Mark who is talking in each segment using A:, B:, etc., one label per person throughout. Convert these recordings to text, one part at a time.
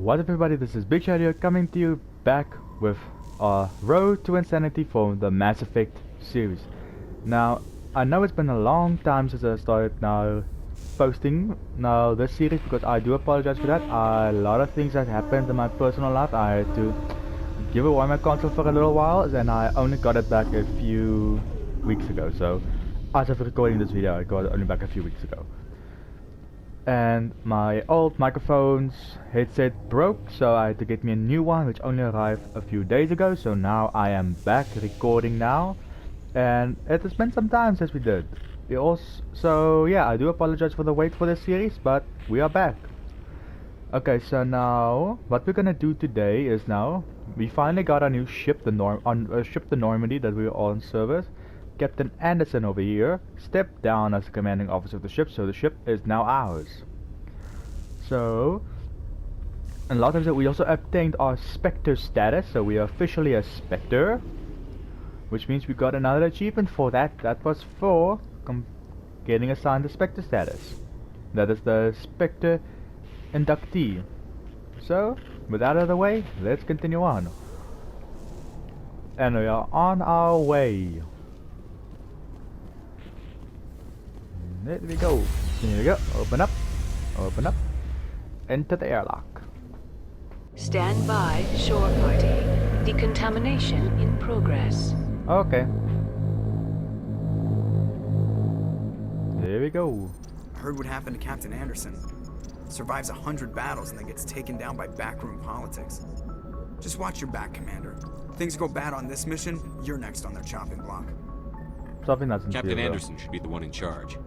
A: What up everybody, this is Big Shad here coming to you back with Road to Insanity for the Mass Effect series. Now, I know it's been a long time since I started posting this series because I do apologize for that. A lot of things that happened in my personal life. I had to give away my console for a little while and I only got it back a few weeks ago. So, as of recording this video, I got it only back a few weeks ago. And my old microphone's headset broke, so I had to get me a new one which only arrived a few days ago. So now I am back recording now, and it has been some time since we did. So yeah, I do apologize for the wait for this series, but we are back. Okay, so now what we're gonna do today is we finally got a new ship, the Normandy that we were on service. Captain Anderson over here stepped down as the commanding officer of the ship, so the ship is now ours. So, and a lot of times we also obtained our Spectre status, so we are officially a Spectre, which means we got another achievement for that. That was for getting assigned the Spectre status. That is the Spectre inductee. So, with that out of the way, let's continue on. And we are on our way. There we go. Here we go. Open up. Open up. Enter the airlock.
B: Stand by, shore party. Decontamination in progress.
A: Okay. There we go.
C: I heard what happened to Captain Anderson. Survives 100 battles and then gets taken down by backroom politics. Just watch your back, Commander. Things go bad on this mission, you're next on their chopping block.
A: Something that's
D: Captain Anderson should be the one in charge.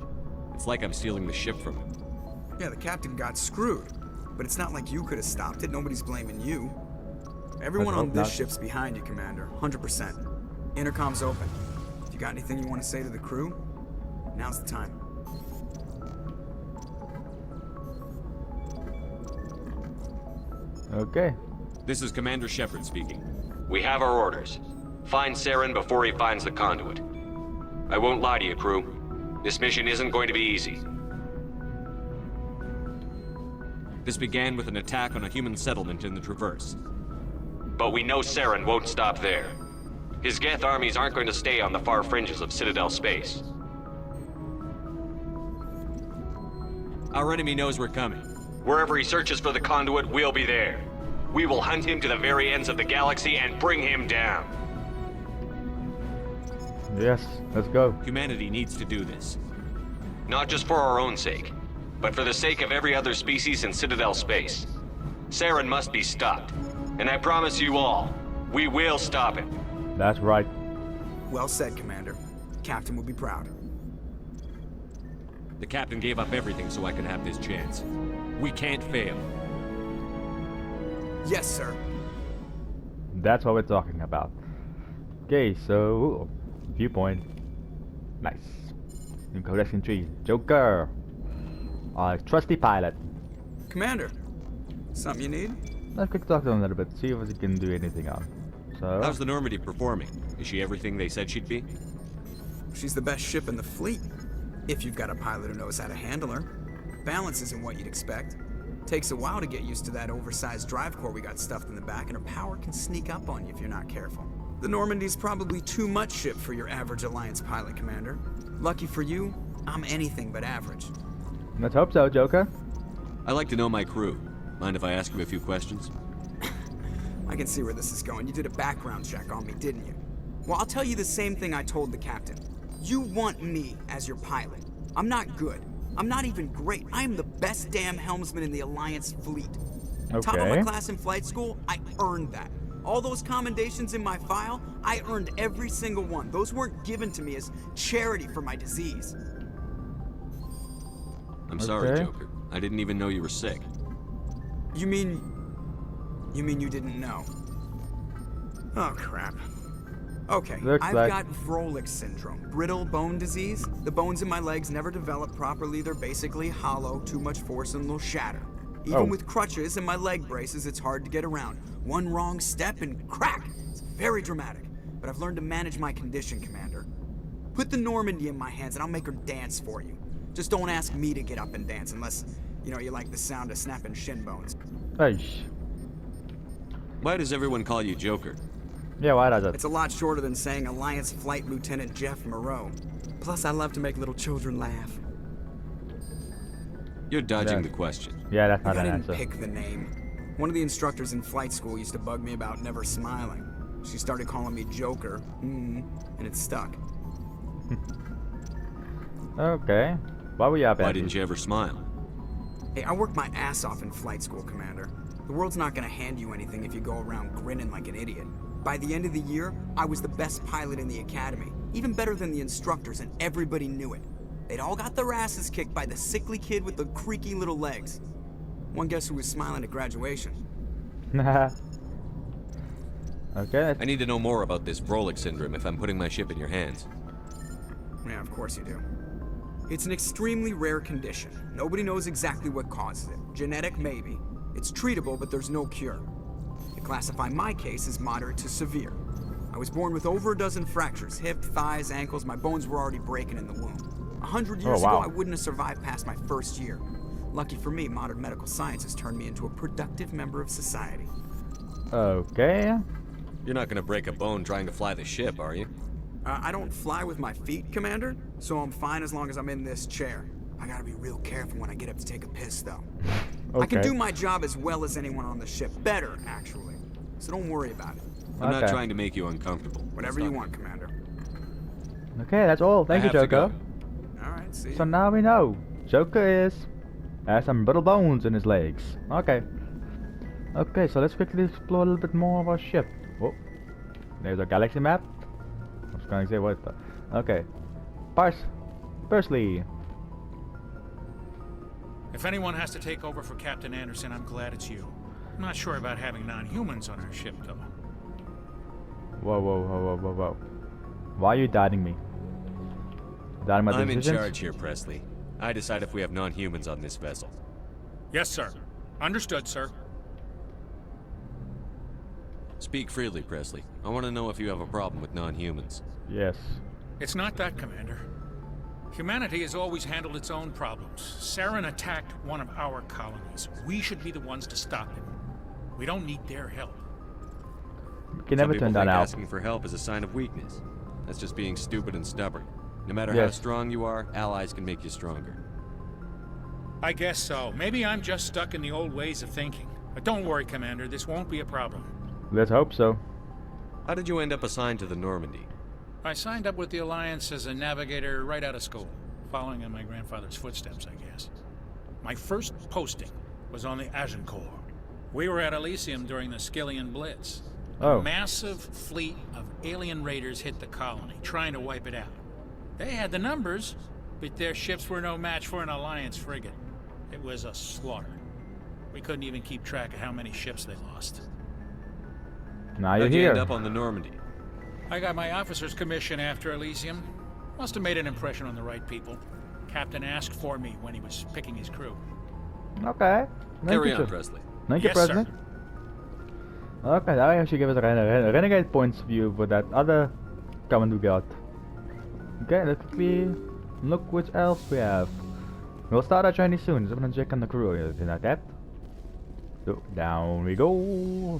D: It's like I'm stealing the ship from him.
C: Yeah, the captain got screwed. But it's not like you could have stopped it. Nobody's blaming you. Everyone on this ship's behind you, Commander. 100%. Intercom's open. If you got anything you want to say to the crew, now's the time.
A: Okay.
D: This is Commander Shepard speaking. We have our orders. Find Saren before he finds the conduit. I won't lie to you, crew. This mission isn't going to be easy. This began with an attack on a human settlement in the Traverse. But we know Saren won't stop there. His Geth armies aren't going to stay on the far fringes of Citadel space. Our enemy knows we're coming. Wherever he searches for the conduit, we'll be there. We will hunt him to the very ends of the galaxy and bring him down.
A: Yes, let's go.
D: Humanity needs to do this. Not just for our own sake, but for the sake of every other species in Citadel space. Saren must be stopped. And I promise you all, we will stop him.
A: That's right.
C: Well said, Commander. Captain will be proud.
D: The captain gave up everything so I could have this chance. We can't fail.
C: Yes, sir.
A: That's what we're talking about. Okay, so viewpoint. Nice. New collection tree. Joker. Trusty pilot.
C: Commander, something you need?
A: Let's quick talk to him a little bit, see if we can do anything on. So
D: How's the Normandy performing? Is she everything they said she'd be?
C: She's the best ship in the fleet. If you've got a pilot who knows how to handle her. Balance isn't what you'd expect. Takes a while to get used to that oversized drive core we got stuffed in the back, and her power can sneak up on you if you're not careful. The Normandy's probably too much ship for your average Alliance pilot, Commander. Lucky for you, I'm anything but average.
A: let's hope so, Joker.
D: I like to know my crew. Mind if I ask you a few questions?
C: I can see where this is going. You did a background check on me, didn't you? Well, I'll tell you the same thing I told the captain. You want me as your pilot. I'm not good. I'm not even great. I am the best damn helmsman in the Alliance fleet.
A: Okay.
C: Top of my class in flight school, I earned that. All those commendations in my file, I earned every single one. Those weren't given to me as charity for my disease.
D: I'm sorry, Joker. I didn't even know you were sick.
C: You mean you didn't know? Oh, crap. Okay, I've got Vrolik syndrome, brittle bone disease. The bones in my legs never develop properly. They're basically hollow, too much force and they'll shatter. Even with crutches and my leg braces, it's hard to get around. One wrong step and crack! It's very dramatic. But I've learned to manage my condition, Commander. Put the Normandy in my hands and I'll make her dance for you. Just don't ask me to get up and dance unless, you know, you like the sound of snapping shin bones.
A: Eish.
D: Why does everyone call you Joker?
A: Yeah, why does it?
C: It's a lot shorter than saying Alliance Flight Lieutenant Jeff Moreau. Plus, I love to make little children laugh.
D: You're dodging the question.
A: Yeah, that's not
C: I
A: an
C: didn't
A: answer.
C: pick the name. One of the instructors in flight school used to bug me about never smiling. She started calling me Joker, and it stuck.
A: Okay. Why were you up?
D: Why
A: Andy?
D: didn't you ever smile?
C: Hey, I worked my ass off in flight school, Commander. The world's not gonna hand you anything if you go around grinning like an idiot. By the end of the year, I was the best pilot in the academy, even better than the instructors, and everybody knew it. They'd all got their asses kicked by the sickly kid with the creaky little legs. One guess who was smiling at graduation?
A: Okay.
D: I need to know more about this Vrolik syndrome if I'm putting my ship in your hands.
C: Yeah, of course you do. It's an extremely rare condition. Nobody knows exactly what causes it. Genetic, maybe. It's treatable, but there's no cure. They classify my case as moderate to severe. I was born with over a dozen fractures, hip, thighs, ankles. My bones were already breaking in the womb. 100 years ago, I wouldn't have survived past my first year. Lucky for me, modern medical science has turned me into a productive member of society.
A: Okay.
D: You're not gonna break a bone trying to fly the ship, are you?
C: I don't fly with my feet, Commander, so I'm fine as long as I'm in this chair. I gotta be real careful when I get up to take a piss, though.
A: Okay.
C: I can do my job as well as anyone on the ship. Better, actually. So don't worry about it.
D: I'm not trying to make you uncomfortable.
C: Whatever you want, Commander.
A: Okay, that's all. Thank you, Joker.
C: Alright, see
A: So
C: ya.
A: now we know. Joker has some brittle bones in his legs. Okay. Okay, so let's quickly explore a little bit more of our ship. Oh, there's a galaxy map. I was gonna say what the... Okay. Parsley.
E: If anyone has to take over for Captain Anderson, I'm glad it's you. I'm not sure about having non-humans on our ship, though.
A: Whoa. Why are you doubting me? Doubting my
D: I'm in
A: decisions?
D: charge here, Presley. I decide if we have non-humans on this vessel.
E: Yes, sir. Understood, sir.
D: Speak freely, Presley. I want to know if you have a problem with non-humans.
A: Yes.
E: It's not that, Commander. Humanity has always handled its own problems. Saren attacked one of our colonies. We should be the ones to stop him. We don't need their help.
A: You can never
D: Some
A: turn
D: people
A: that
D: think
A: out.
D: asking for help is a sign of weakness. That's just being stupid and stubborn. No matter how strong you are, allies can make you stronger.
E: I guess so. Maybe I'm just stuck in the old ways of thinking. But don't worry, Commander. This won't be a problem.
A: Let's hope so.
D: How did you end up assigned to the Normandy?
E: I signed up with the Alliance as a navigator right out of school, following in my grandfather's footsteps, I guess. My first posting was on the Agincourt. We were at Elysium during the Skillian Blitz. A massive fleet of alien raiders hit the colony, trying to wipe it out. They had the numbers, but their ships were no match for an Alliance frigate. It was a slaughter. We couldn't even keep track of how many ships they lost.
A: Now you're
D: How'd you
A: here.
D: end up on the Normandy?
E: I got my officer's commission after Elysium. Must have made an impression on the right people. Captain asked for me when he was picking his crew.
A: Okay.
D: Carry on, Presley.
A: Thank you,
E: Yes, sir.
A: President. Okay, that actually give us a renegade points view for that other comment we got. Okay, let's quickly look what else we have. We'll start our journey soon, so I'm gonna check on the crew or anything like that. So, down we go.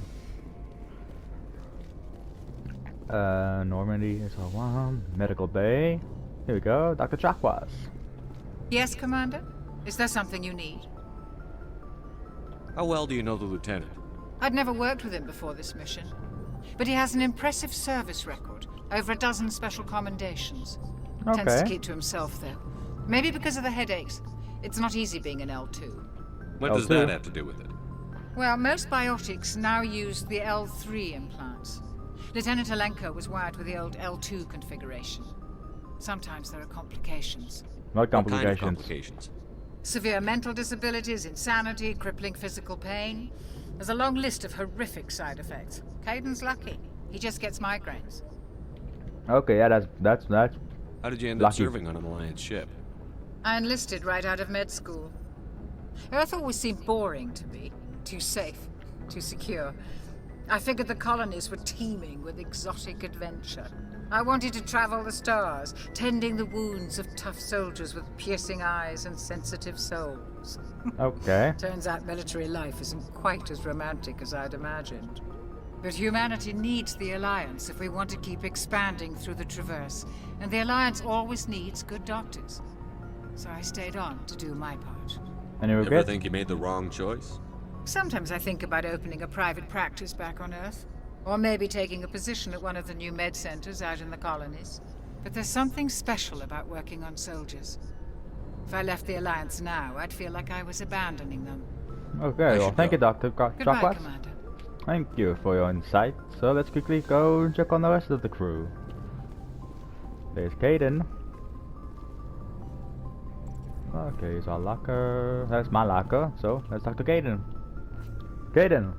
A: Normandy is our one. Medical Bay. Here we go, Dr. Chakwas.
F: Yes, Commander? Is there something you need?
D: How well do you know the lieutenant?
F: I'd never worked with him before this mission. But he has an impressive service record. Over a dozen special commendations. Tends to keep to himself, though. Maybe because of the headaches. It's not easy being an L2.
D: What does that have to do with it?
F: Well, most biotics now use the L3 implants. Lieutenant Alenko was wired with the old L2 configuration. Sometimes there are complications.
A: What
D: What kind of
A: complications?
D: complications?
F: Severe mental disabilities, insanity, crippling physical pain. There's a long list of horrific side effects. Caden's lucky. He just gets migraines.
A: Okay, yeah, that's
D: How did you end up
A: Lucky.
D: serving on an Alliance ship?
F: I enlisted right out of med school. Earth always seemed boring to me. Too safe, too secure. I figured the colonies were teeming with exotic adventure. I wanted to travel the stars, tending the wounds of tough soldiers with piercing eyes and sensitive souls.
A: okay.
F: Turns out military life isn't quite as romantic as I'd imagined. But humanity needs the Alliance if we want to keep expanding through the Traverse. And the Alliance always needs good doctors. So I stayed on to do my part.
A: Any
D: Ever
A: regrets?
D: think you made the wrong choice?
F: Sometimes I think about opening a private practice back on Earth. Or maybe taking a position at one of the new med centers out in the colonies. But there's something special about working on soldiers. If I left the Alliance now, I'd feel like I was abandoning them.
A: Okay, well, thank you, Dr.
F: Goodbye,
A: Chocolates.
F: Commander.
A: Thank you for your insight. So let's quickly go and check on the rest of the crew. There's Caden. Okay, here's our locker. That's my locker. So let's talk to Caden. Caden.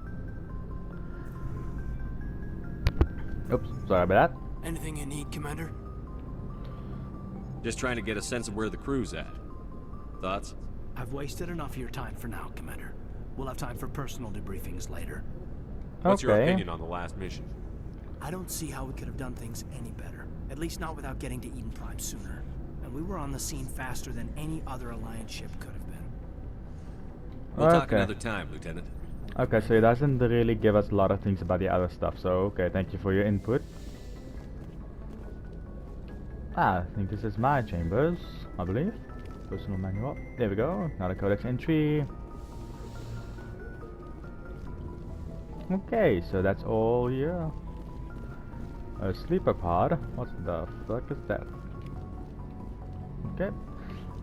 A: Oops, sorry about that.
G: Anything you need, Commander?
D: Just trying to get a sense of where the crew's at. Thoughts?
G: I've wasted enough of your time for now, Commander. We'll have time for personal debriefings later.
D: What's your
A: Okay.
D: opinion on the last mission?
G: I don't see how we could have done things any better. At least not without getting to Eden Prime sooner. And we were on the scene faster than any other Alliance ship could have been.
D: We'll talk
A: Okay.
D: another time, Lieutenant.
A: Okay, so it doesn't really give us a lot of things about the other stuff, so okay, thank you for your input. I think this is my chambers, I believe. Personal manual. There we go, another codex entry. Okay, so that's all here. A sleeper pod. What the fuck is that? Okay.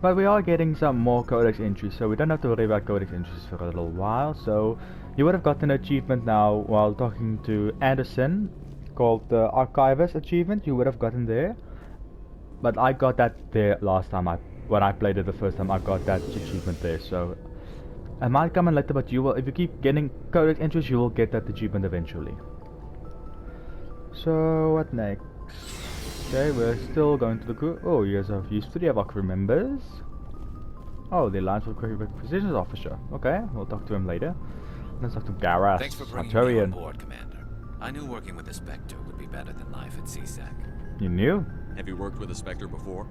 A: But we are getting some more codex entries, so we don't have to worry about codex entries for a little while. So you would have gotten an achievement now while talking to Anderson called the Archivist achievement. You would have gotten there. But I got that there last time when I played it the first time. I got that achievement there, so it might come in later, but you will, if you keep getting codex entries, you will get that achievement eventually. So what next? Okay, we're still going to the crew. Oh, here's a few three of our crew members. Oh, the Alliance Precision Officer. Okay, we'll talk to him later. Let's talk to Gareth,
H: Thanks for bringing me on
A: Arturian.
H: board, Commander. I knew working with the Spectre would be better than life at CSEC.
A: You knew?
D: Have you worked with a Spectre before?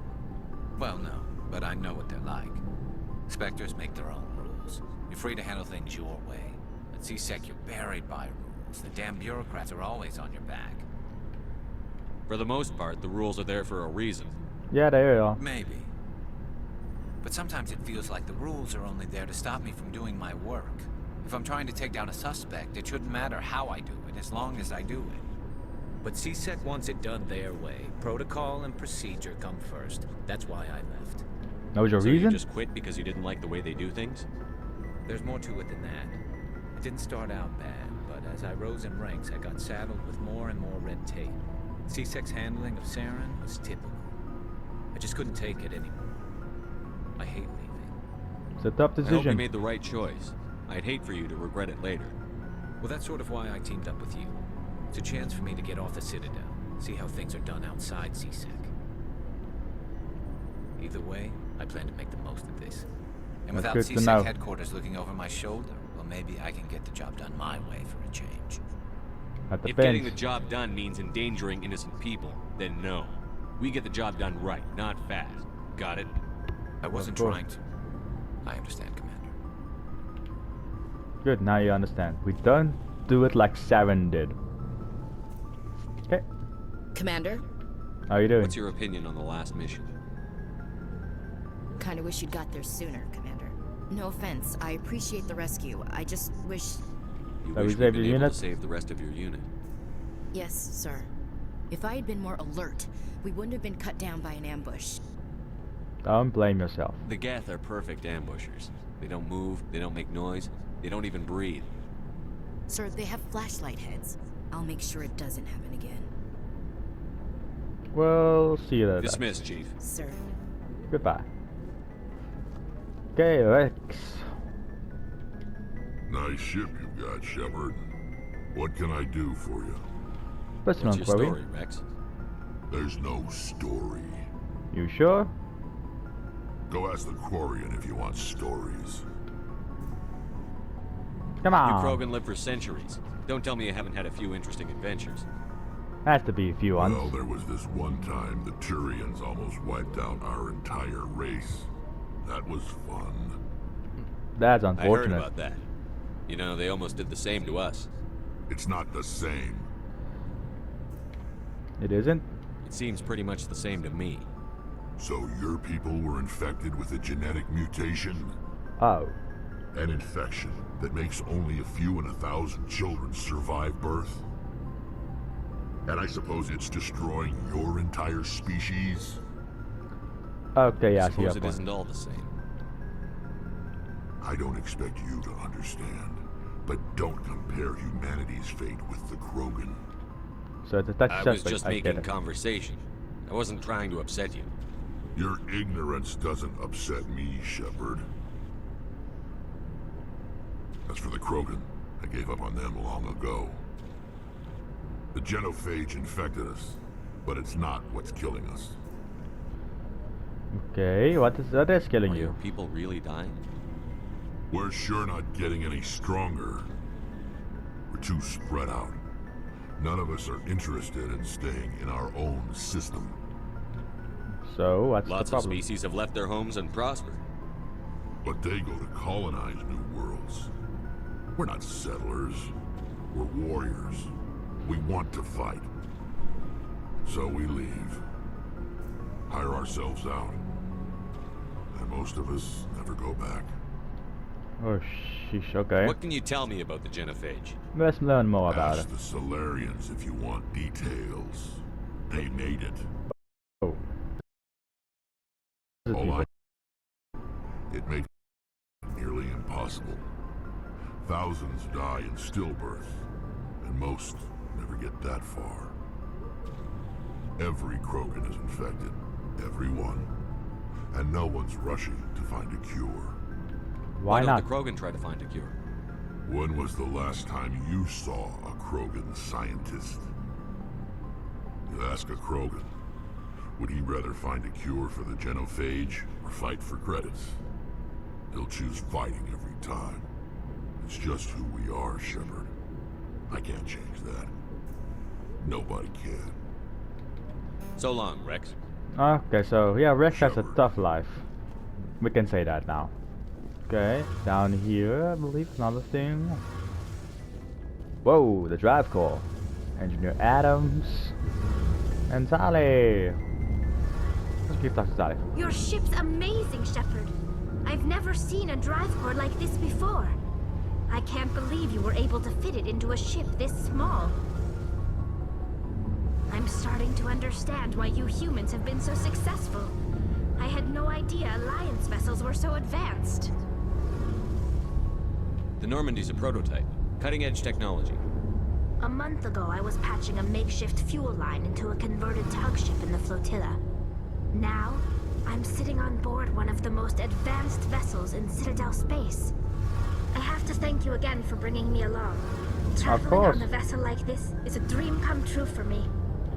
H: Well, no, but I know what they're like. Spectres make their own rules. You're free to handle things your way. At CSEC, you're buried by rules. The damn bureaucrats are always on your back.
D: For the most part, the rules are there for a reason.
A: Yeah, there you are.
H: Maybe. But sometimes it feels like the rules are only there to stop me from doing my work. If I'm trying to take down a suspect, it shouldn't matter how I do it, as long as I do it. But CSEC wants it done their way. Protocol and procedure come first. That's why I left.
A: That was your
D: So
A: reason?
D: you just quit because you didn't like the way they do things?
H: There's more to it than that. It didn't start out bad, but as I rose in ranks, I got saddled with more and more red tape. CSEC's handling of Saren was typical. I just couldn't take it anymore. I hate leaving.
A: It's a tough
D: I hope you
A: decision.
D: made the right choice. I'd hate for you to regret it later.
H: Well, that's sort of why I teamed up with you. It's a chance for me to get off the Citadel, see how things are done outside CSEC. Either way, I plan to make the most of this. And
A: That's
H: without
A: good to know.
H: CSEC headquarters looking over my shoulder, well, maybe I can get the job done my way for a change.
A: At the
D: If getting the
A: fence.
D: job done means endangering innocent people, then no. We get the job done right, not fast. Got it?
H: I wasn't
A: course.
H: trying to. I understand, Commander.
A: Good, now you understand. We don't do it like Saren did. Okay,
I: Commander,
A: how you doing?
D: What's your opinion on the last mission?
I: kinda wish you'd got there sooner, Commander. No offense, I appreciate the rescue. I just wish...
D: You
A: That
D: wish
A: we
D: we'd
A: saved
D: been
A: your
D: able
A: unit?
D: to save the rest of your unit.
I: Yes, sir. If I had been more alert, we wouldn't have been cut down by an ambush.
A: Don't blame yourself.
D: The Geth are perfect ambushers. They don't move, they don't make noise, they don't even breathe.
I: Sir, they have flashlight heads. I'll make sure it doesn't happen again.
A: Well, see you later.
D: Dismissed, Chief.
I: Sir.
A: Goodbye. Okay, Rex.
J: Nice ship you got, Shepard. What can I do for you?
A: Personal
D: What's your
A: query.
D: story, Rex?
J: There's no story.
A: You sure?
J: Go ask the Quarian if you want stories.
A: Come
D: You
A: on.
D: Krogan lived for centuries. Don't tell me you haven't had a few interesting adventures.
A: Has to be a few ones.
J: Well, there was this one time the Turians almost wiped out our entire race. That was fun.
A: That's
D: I heard
A: unfortunate.
D: about that. You know, they almost did the same to us.
J: It's not the same.
A: It isn't?
D: It seems pretty much the same to me.
J: So your people were infected with a genetic mutation?
A: Oh.
J: An infection that makes only a few in 1,000 children survive birth? And I suppose it's destroying your entire species?
A: Okay, yeah, I see
D: suppose
A: your
D: it
A: point.
D: isn't all the same.
J: I don't expect you to understand, but don't compare humanity's fate with the Krogan.
A: So that's
D: I was just making conversation. I wasn't trying to upset you.
J: Your ignorance doesn't upset me, Shepard. As for the Krogan, I gave up on them long ago. The genophage infected us, but it's not what's killing us.
A: Okay, what is killing
D: Are
A: you?
D: your people really dying?
J: We're sure not getting any stronger. We're too spread out. None of us are interested in staying in our own system.
A: So, what's
D: Lots
A: the
D: of
A: problem?
D: species have left their homes and prospered.
J: But they go to colonize new worlds. We're not settlers. We're warriors. We want to fight. So we leave. Hire ourselves out. And most of us never go back.
A: Oh, sheesh, okay.
D: What can you tell me about the genophage?
A: Let's learn more about
J: Ask
A: it.
J: the Solarians if you want details. They made it.
A: Oh.
J: It makes it nearly impossible. Thousands die in stillbirth, and most never get that far. Every Krogan is infected. Every one. And no one's rushing to find a cure.
A: Why
D: don't
A: not?
D: the Krogan try to find a cure?
J: When was the last time you saw a Krogan scientist? You ask a Krogan, would he rather find a cure for the genophage or fight for credits? He'll choose fighting every time. It's just who we are, Shepard. I can't change that. Nobody can.
D: So long, Rex.
A: Okay, so yeah, Rex has a
J: Shepard.
A: tough life. We can say that now. Okay, down here, I believe another thing. Whoa, the drive core. Engineer Adams. And Sally. Let's keep talking to Sally.
K: Your ship's amazing, Shepard. I've never seen a drive core like this before. I can't believe you were able to fit it into a ship this small. I'm starting to understand why you humans have been so successful. I had no idea Alliance vessels were so advanced.
D: The Normandy's a prototype. Cutting-edge technology.
K: A month ago, I was patching a makeshift fuel line into a converted tug ship in the flotilla. Now, I'm sitting on board one of the most advanced vessels in Citadel space. I have to thank you again for bringing me along. Traveling on a vessel like this is a dream come true for me.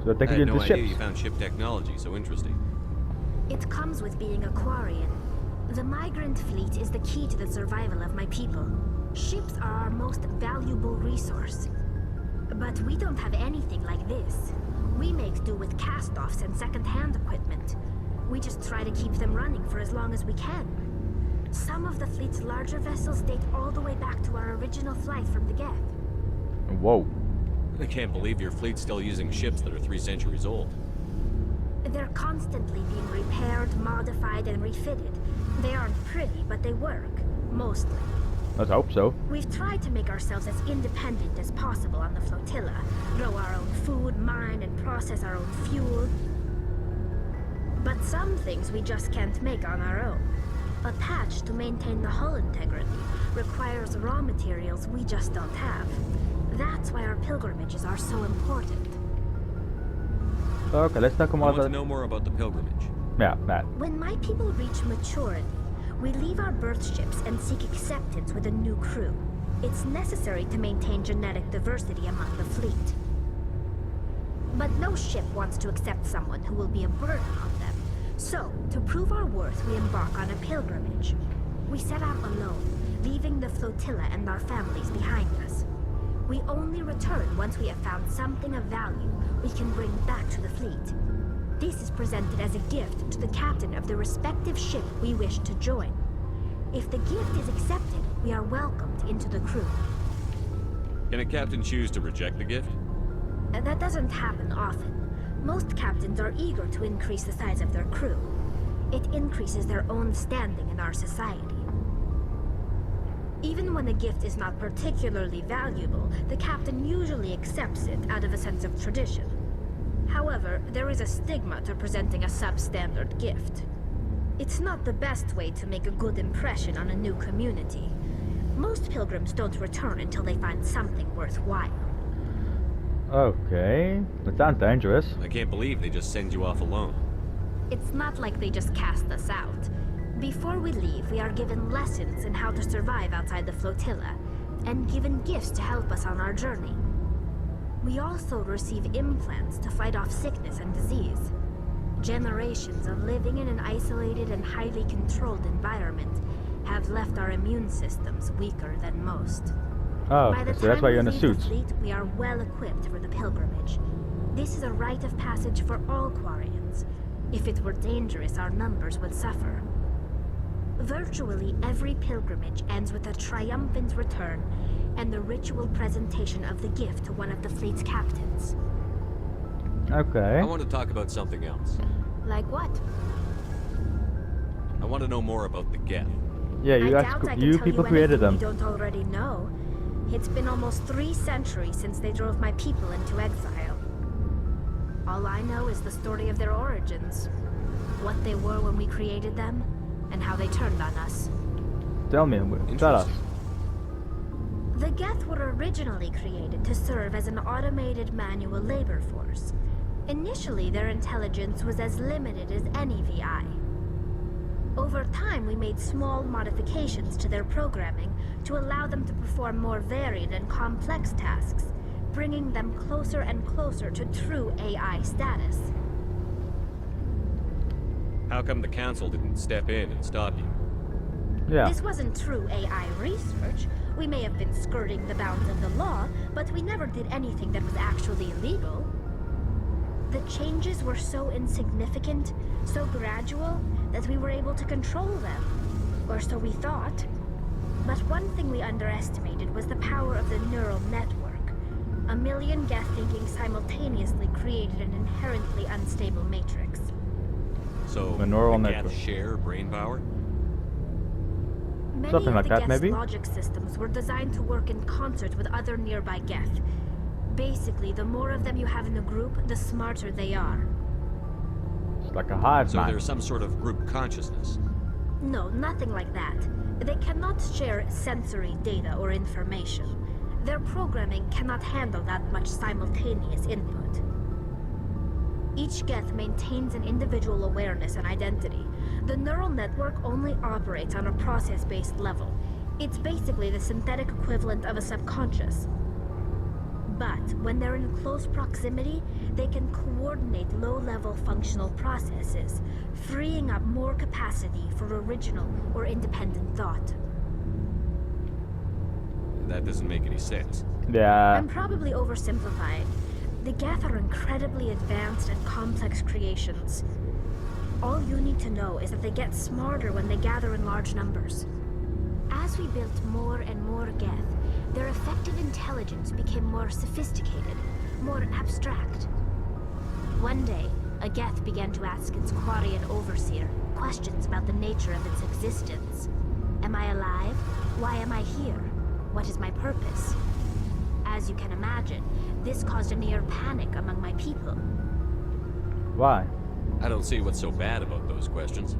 A: So take
D: I
A: you
D: had no
A: into
D: idea
A: ships.
D: you found ship technology so interesting.
K: It comes with being a Quarian. The migrant fleet is the key to the survival of my people. Ships are our most valuable resource. But we don't have anything like this. We make do with cast-offs and second-hand equipment. We just try to keep them running for as long as we can. Some of the fleet's larger vessels date all the way back to our original flight from the Geth.
A: Whoa.
D: I can't believe your fleet's still using ships that are 3 centuries old.
K: They're constantly being repaired, modified, and refitted. They aren't pretty, but they work. Mostly.
A: Let's hope so.
K: We've tried to make ourselves as independent as possible on the flotilla. Grow our own food, mine, and process our own fuel. But some things we just can't make on our own. A patch to maintain the hull integrity requires raw materials we just don't have. That's why our pilgrimages are so important.
A: Okay, let's talk
D: I
A: about
D: want to know more about the pilgrimage.
A: Yeah, that.
K: When my people reach maturity, we leave our birth ships and seek acceptance with a new crew. It's necessary to maintain genetic diversity among the fleet. But no ship wants to accept someone who will be a burden on them. So, to prove our worth, we embark on a pilgrimage. We set out alone, leaving the flotilla and our families behind us. We only return once we have found something of value we can bring back to the fleet. This is presented as a gift to the captain of the respective ship we wish to join. If the gift is accepted, we are welcomed into the crew.
D: Can a captain choose to reject the gift?
K: That doesn't happen often. Most captains are eager to increase the size of their crew. It increases their own standing in our society. Even when a gift is not particularly valuable, the captain usually accepts it out of a sense of tradition. However, there is a stigma to presenting a substandard gift. It's not the best way to make a good impression on a new community. Most pilgrims don't return until they find something worthwhile.
A: Okay, that sounds dangerous.
D: I can't believe they just send you off alone.
K: It's not like they just cast us out. Before we leave, we are given lessons in how to survive outside the flotilla, and given gifts to help us on our journey. We also receive implants to fight off sickness and disease. Generations of living in an isolated and highly controlled environment have left our immune systems weaker than most.
A: Oh,
K: By the
A: so that's why you're in
K: time
A: a
K: we leave
A: suit.
K: the fleet, we are well equipped for the pilgrimage. This is a rite of passage for all Quarians. If it were dangerous, our numbers would suffer. Virtually every pilgrimage ends with a triumphant return and the ritual presentation of the gift to one of the fleet's captains.
A: Okay.
D: I want to talk about something else.
K: Like what?
D: I want to know more about the Geth.
A: Yeah, you
K: I
A: guys,
K: doubt I can
A: you
K: tell
A: people
K: you
A: created
K: anything
A: them.
K: you don't already know. It's been almost 3 centuries since they drove my people into exile. All I know is the story of their origins, what they were when we created them, and how they turned on us.
A: Tell me, tell us.
K: The Geth were originally created to serve as an automated manual labor force. Initially, their intelligence was as limited as any VI. Over time, we made small modifications to their programming to allow them to perform more varied and complex tasks, bringing them closer and closer to true AI status.
D: How come the Council didn't step in and stop you?
A: Yeah.
K: This wasn't true AI research. We may have been skirting the bounds of the law, but we never did anything that was actually illegal. The changes were so insignificant, so gradual, that we were able to control them. Or so we thought. But one thing we underestimated was the power of the neural network. A million Geth thinking simultaneously created an inherently unstable matrix.
D: So,
A: The neural
D: the
A: network.
D: Geth share brain power?
K: Many
A: Something
K: of
A: like
K: the
A: that,
K: Geth's
A: maybe?
K: logic systems were designed to work in concert with other nearby Geth. Basically, the more of them you have in a group, the smarter they are.
A: It's like a hive
D: So
A: mind.
D: there's some sort of group consciousness.
K: No, nothing like that. They cannot share sensory data or information. Their programming cannot handle that much simultaneous input. Each Geth maintains an individual awareness and identity. The neural network only operates on a process-based level. It's basically the synthetic equivalent of a subconscious. But when they're in close proximity, they can coordinate low-level functional processes, freeing up more capacity for original or independent thought.
D: That doesn't make any sense.
A: Yeah.
K: I'm probably oversimplifying. The Geth are incredibly advanced and complex creations. All you need to know is that they get smarter when they gather in large numbers. As we built more and more Geth, their effective intelligence became more sophisticated, more abstract. One day, a Geth began to ask its Quarian overseer questions about the nature of its existence. Am I alive? Why am I here? What is my purpose? As you can imagine, this caused a near panic among my people.
A: Why?
D: I don't see what's so bad about those questions.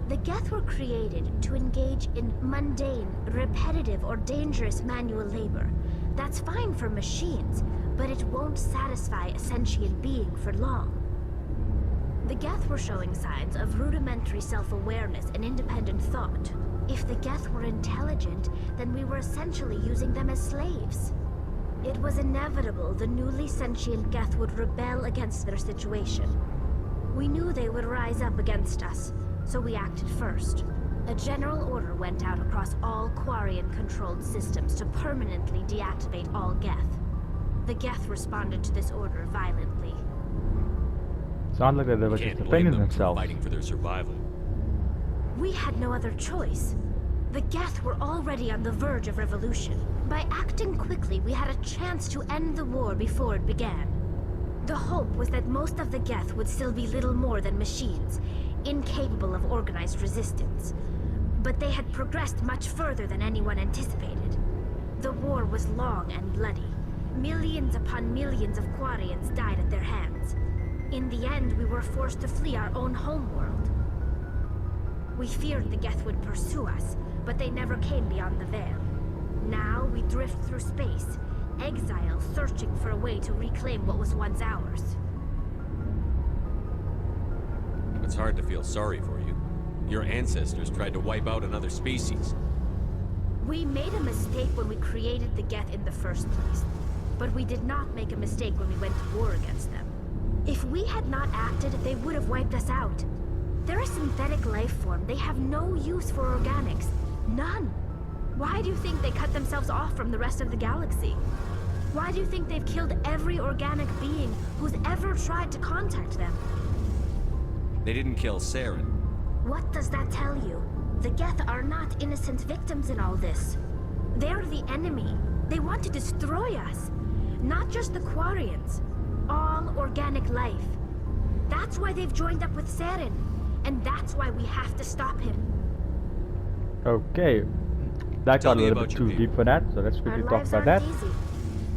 K: The Geth were created to engage in mundane, repetitive, or dangerous manual labor. That's fine for machines, but it won't satisfy a sentient being for long. The Geth were showing signs of rudimentary self-awareness and independent thought. If the Geth were intelligent, then we were essentially using them as slaves. It was inevitable the newly sentient Geth would rebel against their situation. We knew they would rise up against us, so we acted first. A general order went out across all Quarian-controlled systems to permanently deactivate all Geth. The Geth responded to this order violently.
A: Sounds like they were
D: You
A: just
D: can't blame
A: defending
D: them for
A: themselves.
D: fighting for their survival.
K: We had no other choice. The Geth were already on the verge of revolution. By acting quickly, we had a chance to end the war before it began. The hope was that most of the Geth would still be little more than machines, incapable of organized resistance. But they had progressed much further than anyone anticipated. The war was long and bloody. Millions upon millions of Quarians died at their hands. In the end, we were forced to flee our own homeworld. We feared the Geth would pursue us, but they never came beyond the Veil. Now we drift through space, exile searching for a way to reclaim what was once ours.
D: It's hard to feel sorry for you. Your ancestors tried to wipe out another species.
K: We made a mistake when we created the Geth in the first place. But we did not make a mistake when we went to war against them. If we had not acted, they would have wiped us out. They're a synthetic life form. They have no use for organics. None. Why do you think they cut themselves off from the rest of the galaxy? Why do you think they've killed every organic being who's ever tried to contact them?
D: They didn't kill Saren.
K: What does that tell you? The Geth are not innocent victims in all this. They're the enemy. They want to destroy us. Not just the Quarians. All organic life. That's why they've joined up with Saren. And that's why we have to stop him.
A: Okay. That got a little bit too deep for that, so let's quickly talk about that.
K: Easy.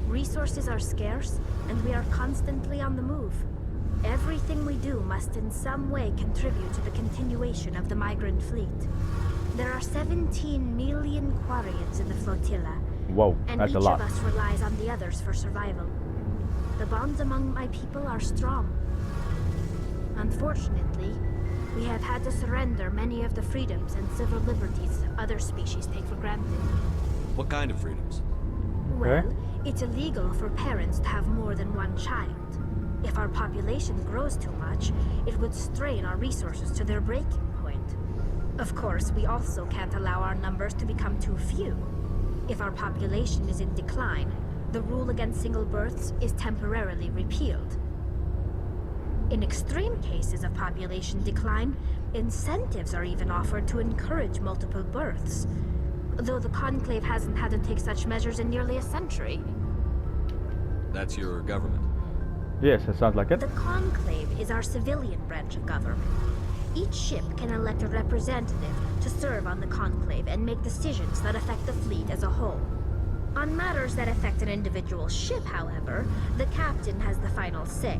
K: Resources are scarce, and we are constantly on the move. Everything we do must in some way contribute to the continuation of the migrant fleet. There are 17 million Quarians in the flotilla.
A: Whoa,
K: and
A: that's
K: each
A: a lot.
K: of us relies on the others for survival. The bonds among my people are strong. Unfortunately, we have had to surrender many of the freedoms and civil liberties other species take for granted.
D: What kind of freedoms?
K: Well, it's illegal for parents to have more than one child. If our population grows too much, it would strain our resources to their breaking point. Of course, we also can't allow our numbers to become too few. If our population is in decline, the rule against single births is temporarily repealed. In extreme cases of population decline, incentives are even offered to encourage multiple births, though the Conclave hasn't had to take such measures in nearly a century.
D: That's your government?
A: Yes, that sounds like it.
K: The Conclave is our civilian branch of government. Each ship can elect a representative to serve on the Conclave and make decisions that affect the fleet as a whole. On matters that affect an individual ship, however, the captain has the final say.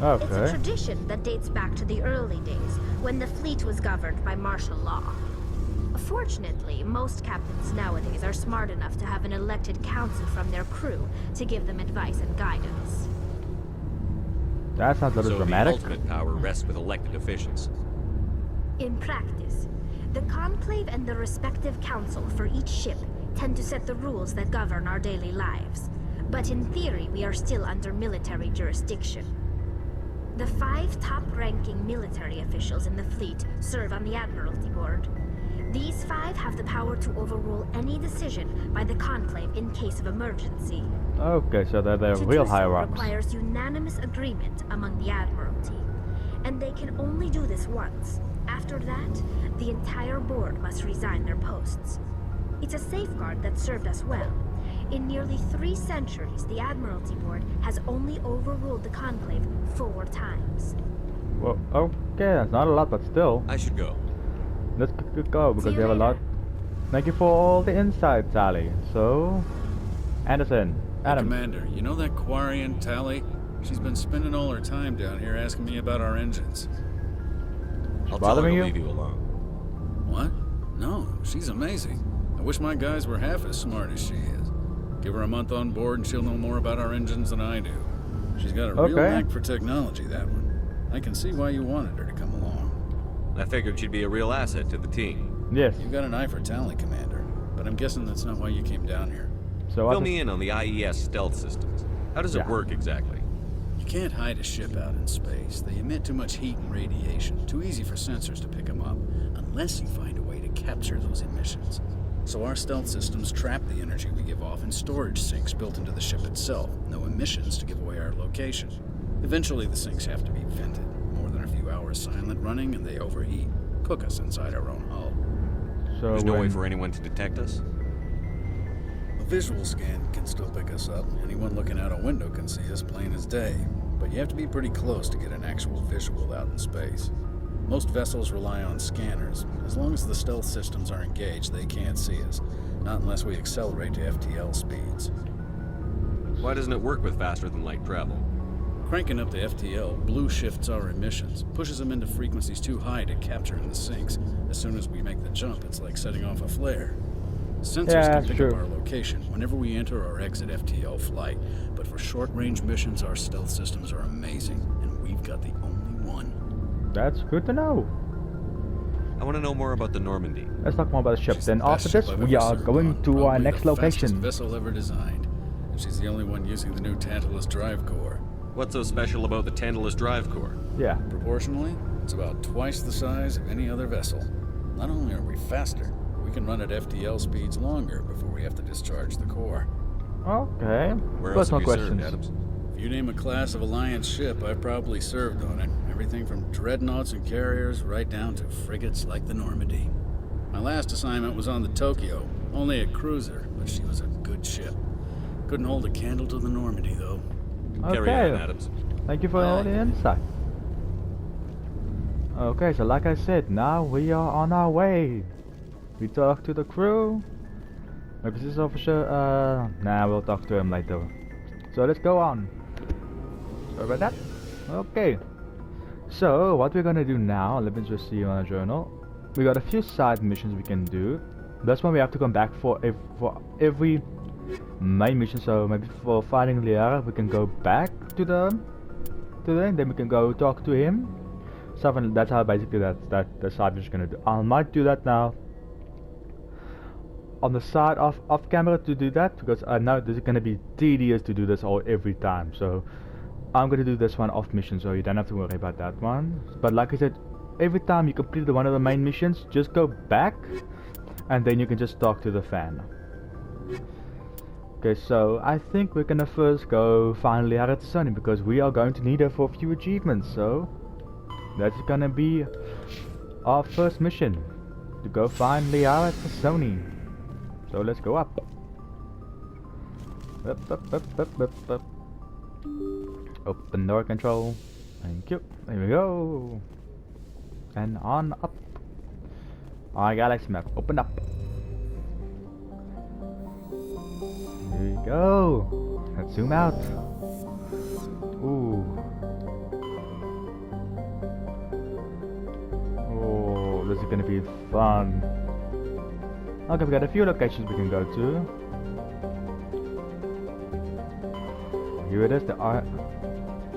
A: Okay.
K: It's a tradition that dates back to the early days, when the fleet was governed by martial law. Fortunately, most captains nowadays are smart enough to have an elected council from their crew to give them advice and guidance.
A: That sounds a little
D: So
A: dramatic.
D: the ultimate power rests with elected officials.
K: In practice, the Conclave and the respective council for each ship tend to set the rules that govern our daily lives. But in theory, we are still under military jurisdiction. The 5 top-ranking military officials in the fleet serve on the Admiralty Board. These 5 have the power to overrule any decision by the Conclave in case of emergency.
A: Okay, so they're the real higher-ups.
K: Requires unanimous agreement among the Admiralty. And they can only do this once. After that, the entire board must resign their posts. It's a safeguard that served us well. In nearly 3 centuries, the Admiralty Board has only overruled the Conclave 4 times.
A: Well, okay, that's not a lot, but still.
D: I should go.
A: Let's go, because
K: See you
A: we have a lot.
K: later.
A: Thank you for all the insights, Sally. So, Anderson, Adam.
E: Commander, you know that Quarian Tally? She's been spending all her time down here asking me about our engines.
D: I'll tell her
A: Bothering
D: to
A: you?
D: leave you alone.
E: What? No, she's amazing. I wish my guys were half as smart as she is. Give her a month on board and she'll know more about our engines than I do. She's got a real
A: Okay.
E: knack for technology, that one. I can see why you wanted her to come along.
D: I figured she'd be a real asset to the team.
A: Yes.
E: You've got an eye for Tally, Commander. But I'm guessing that's not why you came down here.
A: So
D: Fill me in on the IES stealth systems. How does it
A: Yeah.
D: work exactly?
E: You can't hide a ship out in space. They emit too much heat and radiation. Too easy for sensors to pick them up, unless you find a way to capture those emissions. So our stealth systems trap the energy we give off in storage sinks built into the ship itself. No emissions to give away our location. Eventually the sinks have to be vented. More than a few hours silent running and they overheat. Cook us inside our own hull.
A: So
D: There's no way
A: when-
D: for anyone to detect us?
E: visual scan can still pick us up. Anyone looking out a window can see us plain as day. But you have to be pretty close to get an actual visual out in space. Most vessels rely on scanners. As long as the stealth systems are engaged, they can't see us. Not unless we accelerate to FTL speeds.
D: Why doesn't it work with faster-than-light travel?
E: Cranking up the FTL blue shifts our emissions, pushes them into frequencies too high to capture in the sinks. As soon as we make the jump, it's like setting off a flare. Sensors can pick up our location whenever we enter or exit FTL flight, but for short-range missions, our stealth systems are amazing, and we've got the only one.
A: That's good to know.
D: I want to know more about the Normandy.
A: Let's talk more about the ship.
E: She's
A: Then
E: the best
A: after this,
E: ship I've
A: we
E: ever
A: are
E: served
A: going
E: on.
A: to our
E: Probably
A: next
E: the fastest
A: location.
E: vessel ever designed, and she's the only one using the new Tantalus drive core.
D: What's so special about the Tantalus drive core?
A: Yeah.
E: Proportionally, it's about twice the size of any other vessel. Not only are we faster, we can run at FTL speeds longer before we have to discharge the core.
A: Okay.
D: Where
A: First
D: else
A: more
D: have you served,
A: questions.
D: Adams?
E: If you name a class of Alliance ship, I've probably served on it. Everything from dreadnoughts and carriers right down to frigates like the Normandy. My last assignment was on the Tokyo, only a cruiser, but she was a good ship. Couldn't hold a candle to the Normandy, though.
D: Carry
A: Okay.
D: on, Adams.
A: Thank you for all the insight. Okay, so like I said, now we are on our way. We talk to the crew. Maybe this officer, nah, we'll talk to him later. So let's go on. Sorry about that. Okay. So, what we're gonna do now, let me just see on a journal. We got a few side missions we can do. That's one we have to come back for every main mission. So maybe for finding Liara, we can go back to the then we can go talk to him. Something that's how basically that the side mission is gonna do. I might do that now on the side off camera to do that, because I know this is gonna be tedious to do this all every time. So I'm gonna do this one off mission, so you don't have to worry about that one. But like I said, every time you complete one of the main missions, just go back and then you can just talk to the fan. Okay, so I think we're gonna first go find Liara Tassoni, because we are going to need her for a few achievements. So that's gonna be our first mission, to go find Liara Tassoni. So let's go up. Up. Open door control. Thank you. There we go. And on up. Our galaxy map. Open up. Here we go. Let's zoom out. Ooh. Oh, this is gonna be fun. Okay, we got a few locations we can go to. Here it is, the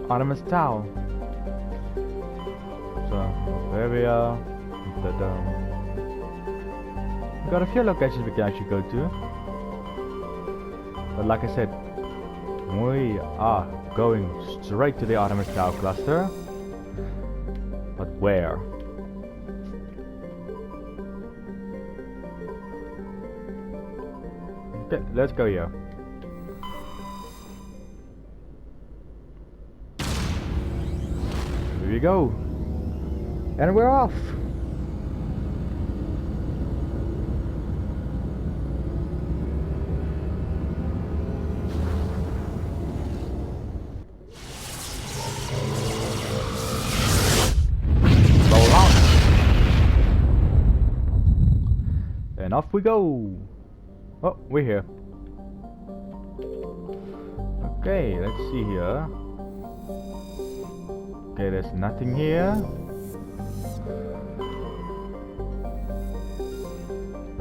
A: Artemis Tower. So, there we are. We got a few locations we can actually go to. But like I said, we are going straight to the Artemis Tower cluster. But where? Okay, let's go here. Here we go. And we're off. And off we go. Oh, we're here. Okay, let's see here. Okay, there's nothing here.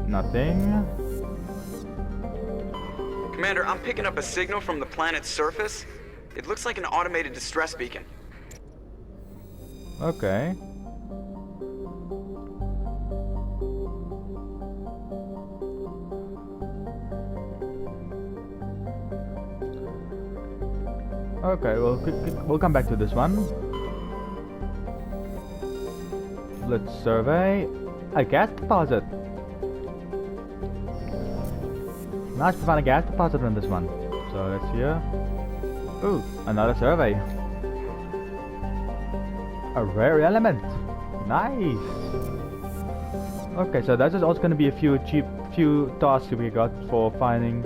A: Nothing.
C: Commander, I'm picking up a signal from the planet's surface. It looks like an automated distress beacon.
A: Okay. Okay, we'll come back to this one. Let's survey a gas deposit. Nice to find a gas deposit on this one. So let's here. Ooh, another survey. A rare element. Nice. Okay, so that's just also going to be a few tasks we got for finding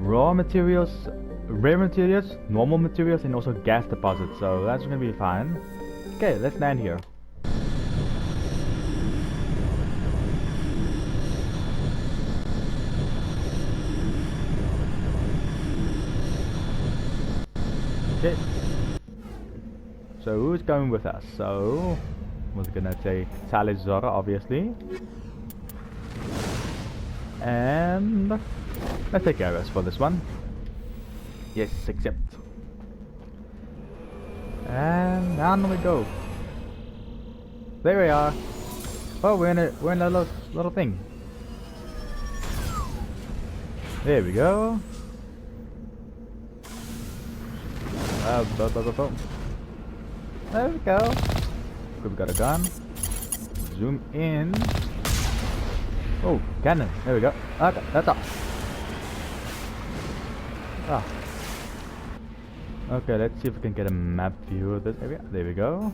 A: raw materials, rare materials, normal materials, and also gas deposits. So that's gonna be fine. Okay, let's land here. Okay. So who's going with us? So we're gonna take Salazar, obviously. And let's take Garrus for this one. Yes, accept. And down we go. There we are. Oh, we're in a little thing. There we go. Boom. There we go. We've got a gun. Zoom in. Oh, cannon. There we go. Okay, that's all. Ah. Okay, let's see if we can get a map view of this area. There we go.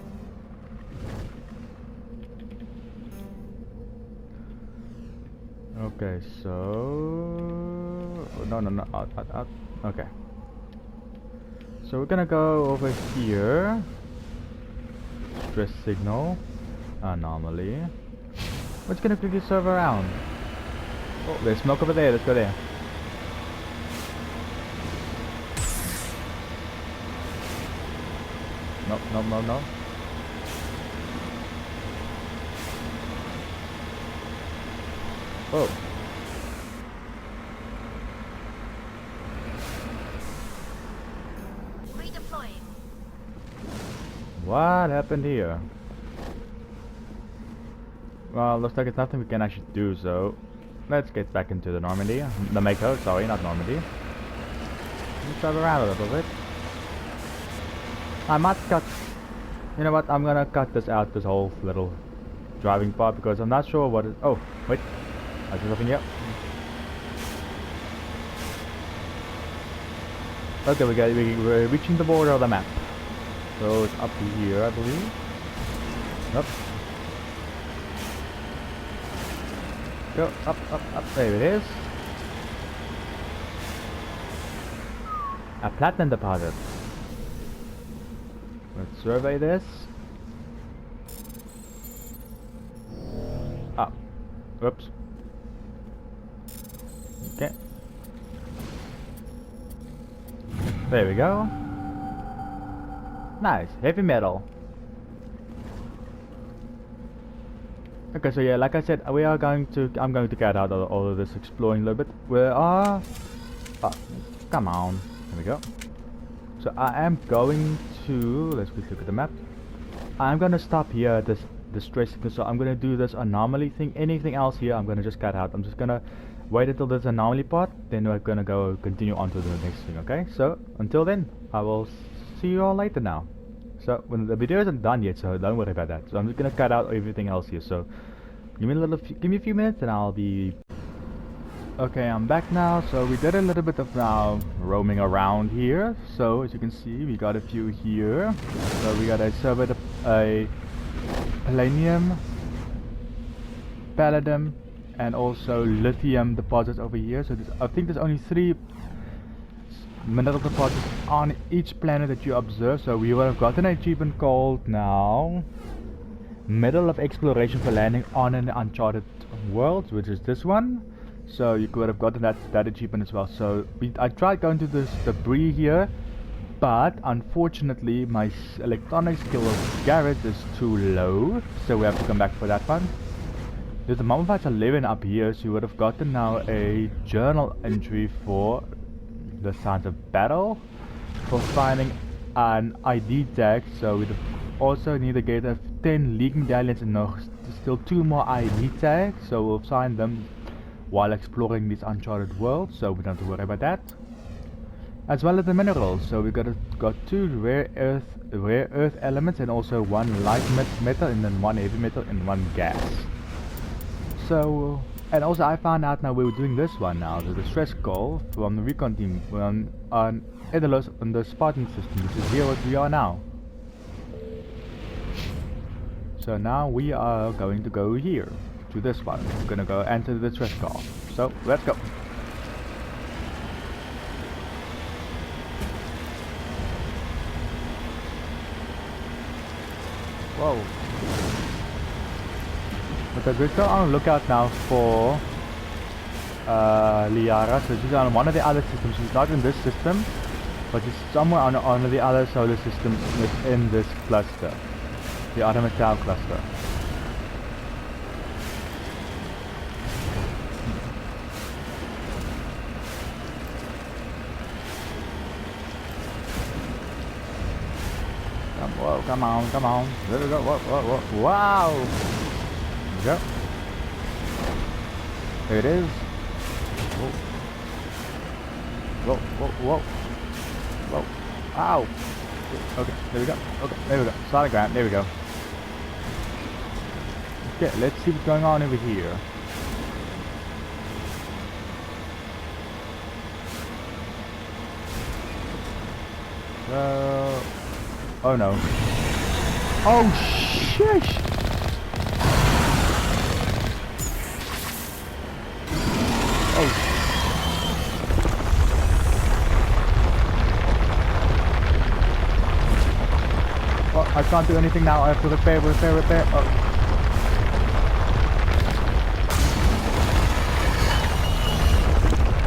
A: Okay, so... No. Out. Okay. So we're gonna go over here. Stress signal. Anomaly. We're just gonna quickly serve around. Oh, there's smoke over there. Let's go there. No. Oh.
K: Redeploying.
A: What happened here? Well, looks like it's nothing we can actually do, so let's get back into the Normandy. The Mako, sorry, not Normandy. Let's drive around a little bit. I might cut... You know what, I'm gonna cut this out, this whole little driving part, because I'm not sure what it... Oh, wait. I see something here. Okay, we're reaching the border of the map. So it's up here, I believe. Nope. Go up. There it is. A platinum deposit. Let's survey this. Ah. Whoops. Okay. There we go. Nice. Heavy metal. Okay, so yeah, like I said, I'm going to get out of all of this exploring a little bit. Where are... Oh, come on. There we go. So I am going to... Let's quickly look at the map. I'm going to stop here at this stress signal. So I'm going to do this anomaly thing. Anything else here, I'm going to just cut out. I'm just going to wait until this anomaly part. Then we're going to continue on to the next thing, okay? So, until then, I will see you all later now. So, when the video isn't done yet, so don't worry about that. So I'm just going to cut out everything else here. So, give me a few minutes and I'll be... Okay, I'm back now. So we did a little bit of now roaming around here. So as you can see, we got a few here. So we got a palladium, palladium, and also lithium deposits over here. So I think there's only 3 mineral deposits on each planet that you observe. So we would have gotten an achievement called now Medal of Exploration for landing on an uncharted world, which is this one. So you could have gotten that achievement as well. So I tried going to this debris here, but unfortunately my electronic skill of Garrett is too low, so we have to come back for that one. There's a Mummified 11 up here, so you would have gotten now a journal entry for the Signs of Battle for finding an ID tag. So we'd also need to get 10 league medallions and still 2 more ID tags, so we'll find them while exploring this uncharted world, so we don't have to worry about that. As well as the minerals, so we got 2 rare earth elements and also 1 light metal and then 1 heavy metal and 1 gas. So, and also I found out now we were doing this one now, the stress call from the recon team on Edelos on the Spartan system, which is here what we are now. So now we are going to go here to this one. We're gonna go enter the stress call. So let's go. Whoa. Because we're still on the lookout now for Liara, so she's on one of the other systems. She's not in this system, but she's somewhere on one of the other solar systems within this cluster. The Automatal cluster. Whoa, come on, come on. There we go. Whoa, whoa, whoa. Wow! There we go. There it is. Whoa. Whoa, whoa, whoa. Whoa. Ow! Okay, there we go. Okay, there we go. Solid ground. There we go. Okay, let's see what's going on over here. Oh no. Oh shit! Oh. Oh, I can't do anything now. I have to repair. Oh.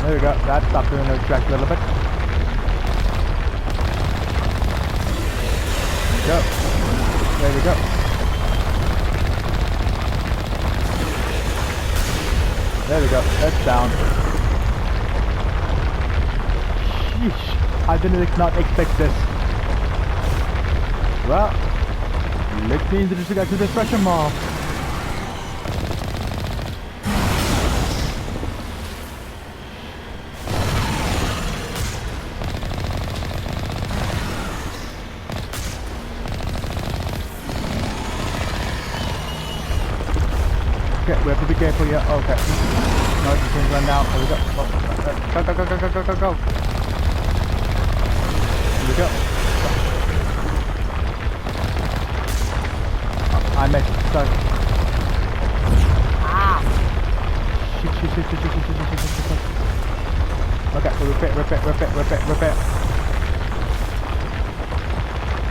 A: There we go. That stopped doing the track a little bit. Go. There we go. There we go. That's down. Sheesh. I did not expect this. Well, let's me introduce you guys to the pressure mob. Okay, we have to be careful here. Oh, okay. No, these things run down. There we go. Oh, go, go, go, go, go, go, go, go. Here we go. Oh, I missed. Sorry. Ah! Shit, shit, shit, shit, shit, shit, shit, shit, shit, shit. Okay, so repair.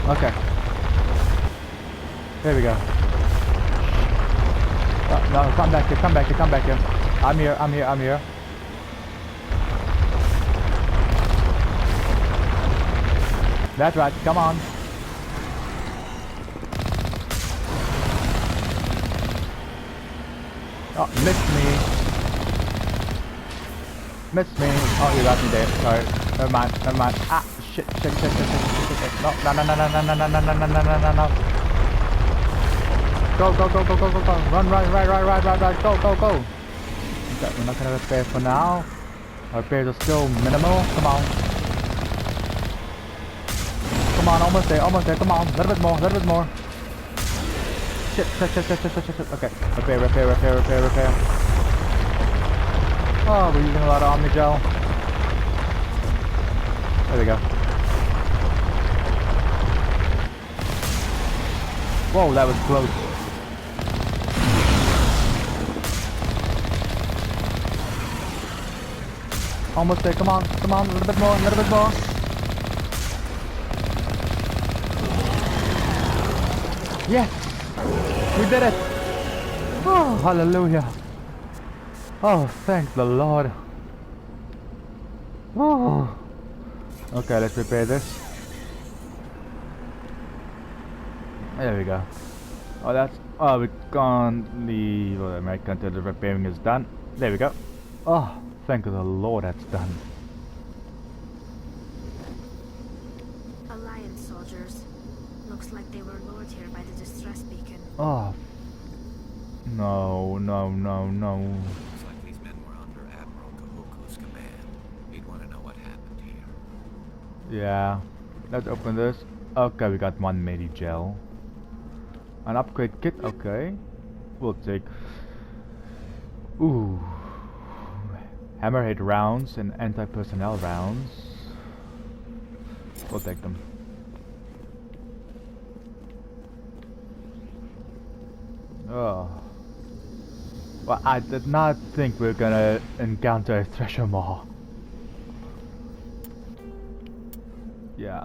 A: Okay. There we go. No, come back here. I'm here. That's right, come on. Oh, missed me. Oh, you got me there. Sorry. Never mind. Ah, shit. No. Go. Run. Go. Okay, we're not gonna repair for now. Our repairs are still minimal. Come on, almost there. Come on, a little bit more. Shit. Okay, repair. Oh, we're using a lot of Omnigel. There we go. Whoa, that was close. Almost there, come on, a little bit more. Yes! We did it! Oh, hallelujah! Oh, thank the Lord! Oh! Okay, let's repair this. There we go. Oh, that's... Oh, we can't leave. Oh, the American until the repairing is done. There we go. Oh, thank the Lord that's done.
K: Alliance soldiers. Looks like they were lured here by the distress beacon.
A: Oh. No.
H: Looks like these men were under Admiral Kahuku's command. He'd want to know what happened here.
A: Yeah. Let's open this. Okay, we got one Medi gel. An upgrade kit, okay. We'll take... Ooh. Hammerhead rounds and anti-personnel rounds. We'll take them. Oh. Well, I did not think we were gonna encounter a Thresher Maw. Yeah.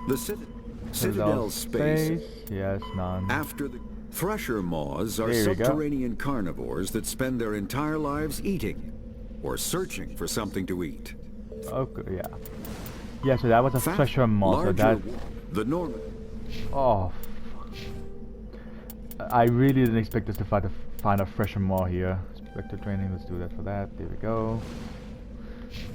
L: The city. Citadel space.
A: Yes, none.
L: After the thresher maws are subterranean carnivores that spend their entire lives eating or searching for something to eat.
A: Okay, yeah. Yeah, so that was a thresher maw. So that.
L: The Norman.
A: Oh. I really didn't expect us to find a thresher maw here. Spectre training. Let's do that for that. There we go.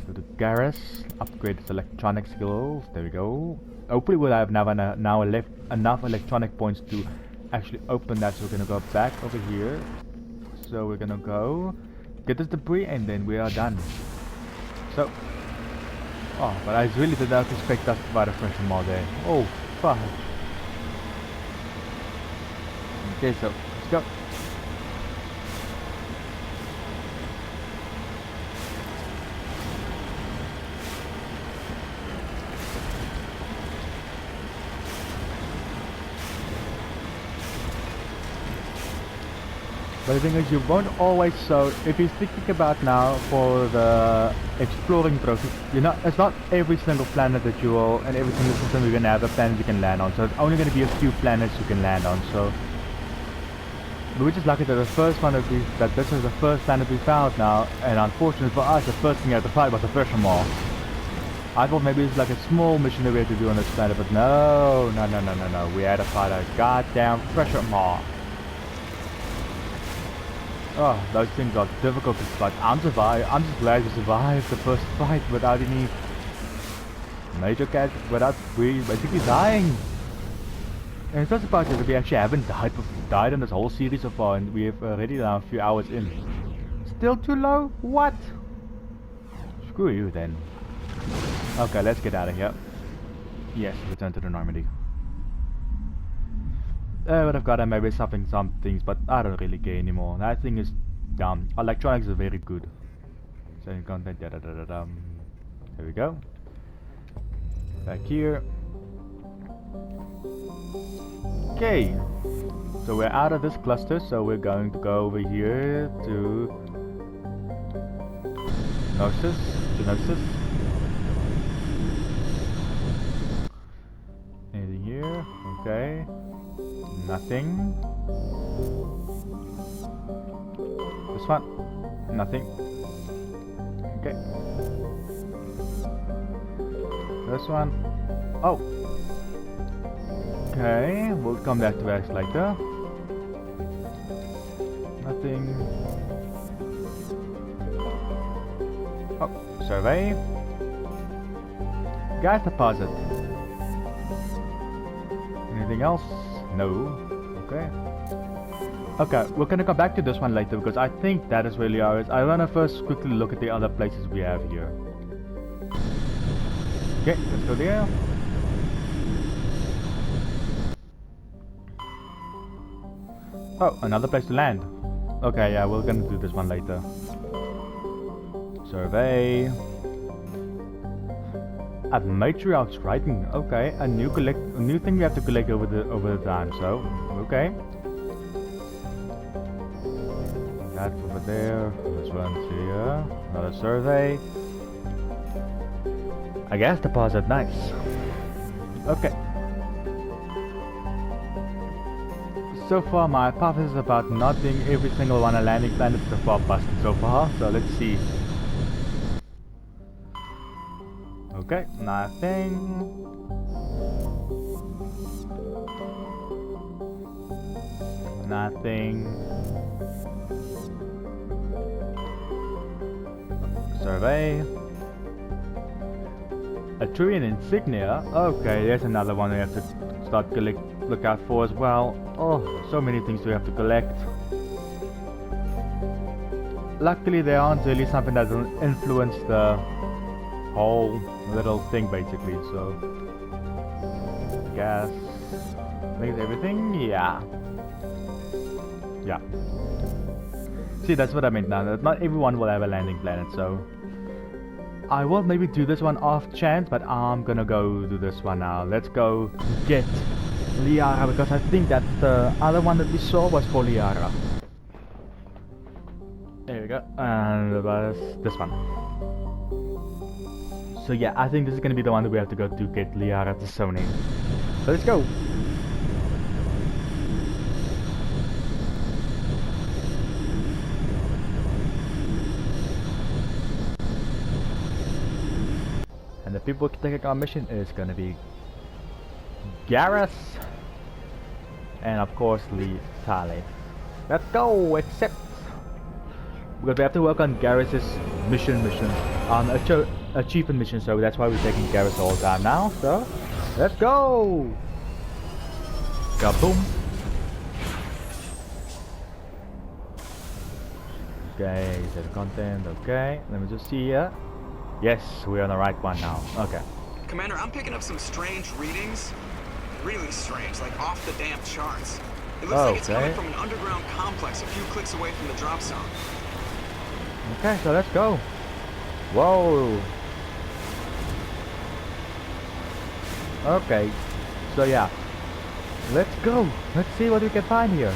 A: Go to Garrus. Upgrade its electronic skills. There we go. Hopefully we'll have now enough electronic points to actually open that, so we're gonna go back over here. So we're gonna go get this debris and then we are done. So but I really did not expect us to find a thresher maw there. Oh fuck. Okay, so let's go. But the thing is, you won't always, so if you're thinking about now for the exploring process, it's not every single planet that you will, and every single system you're gonna have a planet you can land on, so it's only gonna be a few planets you can land on, so we're just lucky that this is the first planet we found now, and unfortunately for us, the first thing we had to fight was the thresher maw. I thought maybe it's like a small mission that we had to do on this planet, but no, we had to fight a goddamn thresher maw. Oh, those things are difficult to fight. I'm just glad we survived the first fight without any major without we basically dying. And it's not surprising that we actually haven't died in this whole series so far, and we have already now a few hours in. Still too low? What? Screw you then. Okay, let's get out of here. Yes, return to the Normandy. I would have gotten maybe some things, but I don't really care anymore. That thing is dumb. Electronics is very good. Saving content, There we go. Back here. Okay. So we're out of this cluster, so we're going to go over here to Gnosis. Anything here? Okay. Nothing. This one? Nothing. Okay. This one? Oh! Okay, we'll come back to X later. Nothing. Oh, survey. Gas deposit. Anything else? No. Okay. Okay, we're gonna come back to this one later because I think that is really ours. I wanna first quickly look at the other places we have here. Okay, let's go there. Oh, another place to land. Okay, yeah, we're gonna do this one later. Survey. A matriarch's writing. Okay, a new thing we have to collect over the time. So, okay. That over there. This one's here. Another survey. I guess deposit. Nice. Okay. So far, my hypothesis about not being every single one a landing planet is so far busted so far. So let's see. Okay, nothing. Nothing. Survey. A Turian insignia. Okay, there's another one we have to start look out for as well. Oh, so many things we have to collect. Luckily, there aren't really something that will influence the whole little thing basically, so gas, I think it's everything, yeah. See, that's what I meant now, that not everyone will have a landing planet, so I will maybe do this one off chance, but I'm gonna go do this one now. Let's go get Liara, because I think that the other one that we saw was for Liara. There we go, and it was this one. So yeah, I think this is gonna be the one that we have to go to get Liara to Sony. So let's go. And the people taking our mission is gonna be Garrus and of course Lee Tali. Let's go, accept. Because we have to work on Garrus's mission, achievement mission, so that's why we're taking Garrus all the time now, so let's go! Kaboom! Okay, set content, okay, let me just see here. Yes, we're on the right one now, okay.
C: Commander, I'm picking up some strange readings. Really strange, like off the damn charts. It looks like it's coming from an underground complex a few clicks away from the drop zone.
A: Okay, so let's go. Whoa. Okay, so yeah. Let's go. Let's see what we can find here.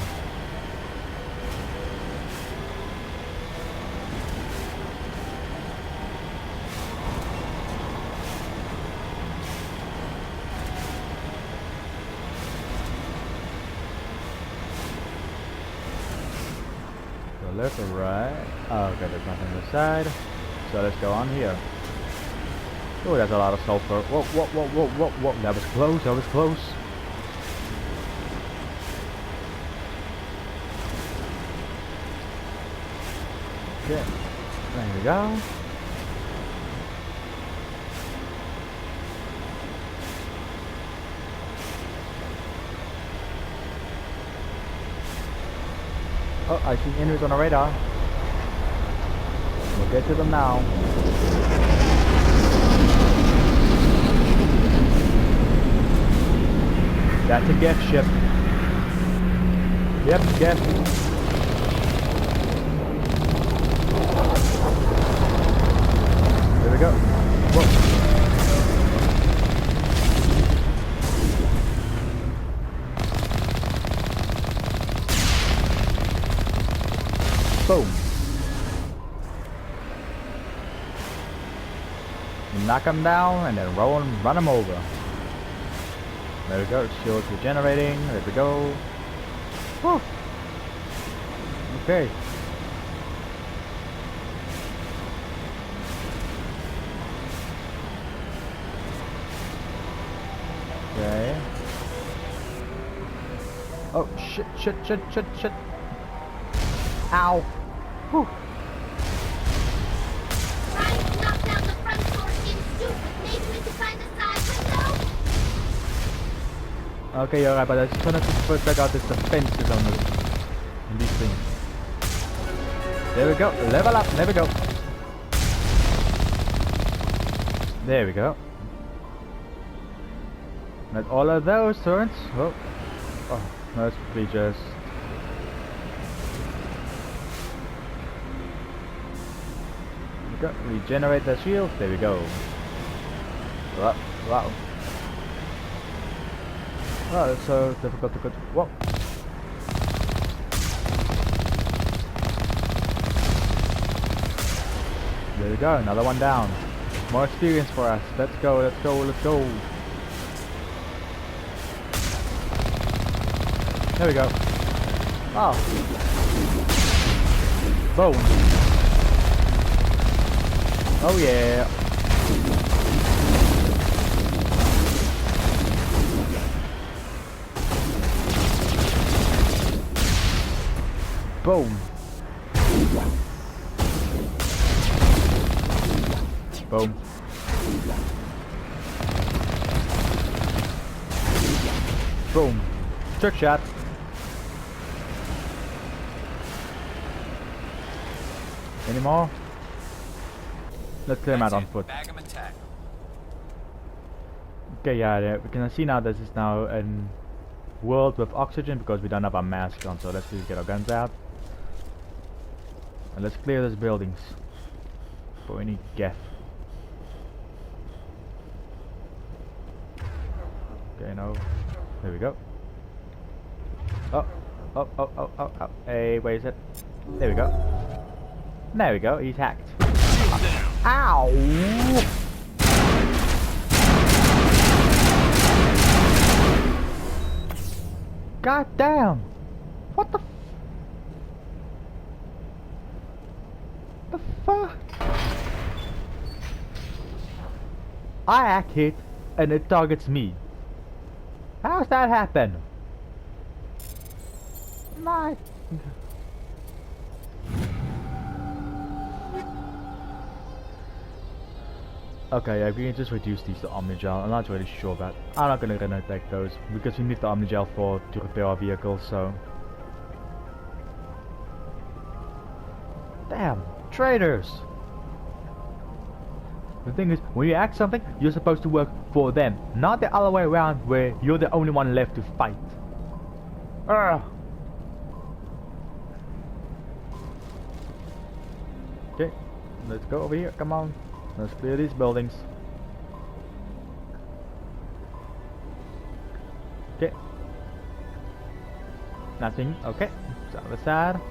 A: Left or right? Oh, okay, there's nothing on the side. So let's go on here. Oh, that's a lot of sulfur. Whoa, whoa, whoa, whoa, whoa, whoa. That was close, that was close. Okay, there we go. Oh, I see enemies on the radar. We'll get to them now. That's a Geth ship. Yep, Geth. There we go. Whoa. Boom. Knock him down and then run him over. There we go, shields regenerating. There we go. Whew. Okay. Okay. Oh shit, shit, shit, shit, shit. Ow. Whew. Okay, you're right, but I just wanted to check out the defenses on these things. There we go, level up, there we go. There we go. Not all of those turns. Oh, oh, must be just. Regenerate the shield. There we go. Wow. Wow. Oh, it's so difficult to go. Whoa. There we go. Another one down. More experience for us. Let's go. Let's go. Let's go. There we go. Oh. Boom. Oh yeah. Boom. Boom. Boom. Trick shot. Any more? Let's clear him out on foot. Okay, yeah, we can see now this is now a world with oxygen because we don't have our mask on, so let's just get our guns out. And let's clear these buildings for any Geth. Okay, no. There we go. Oh, oh, oh, oh, oh, oh. Hey, where is it? There we go. There we go, he's hacked. Ow! God damn! What the fuck? I act hit and it targets me. How's that happen? My... Okay, yeah, we can just reduce these to Omnigel. I'm not really sure about. I'm not gonna take those because we need the Omnigel to repair our vehicles. So, damn traitors! The thing is, when you act something, you're supposed to work for them, not the other way around, where you're the only one left to fight. Ugh. Okay, let's go over here. Come on. Let's clear these buildings. Okay. Nothing. Okay. So the side.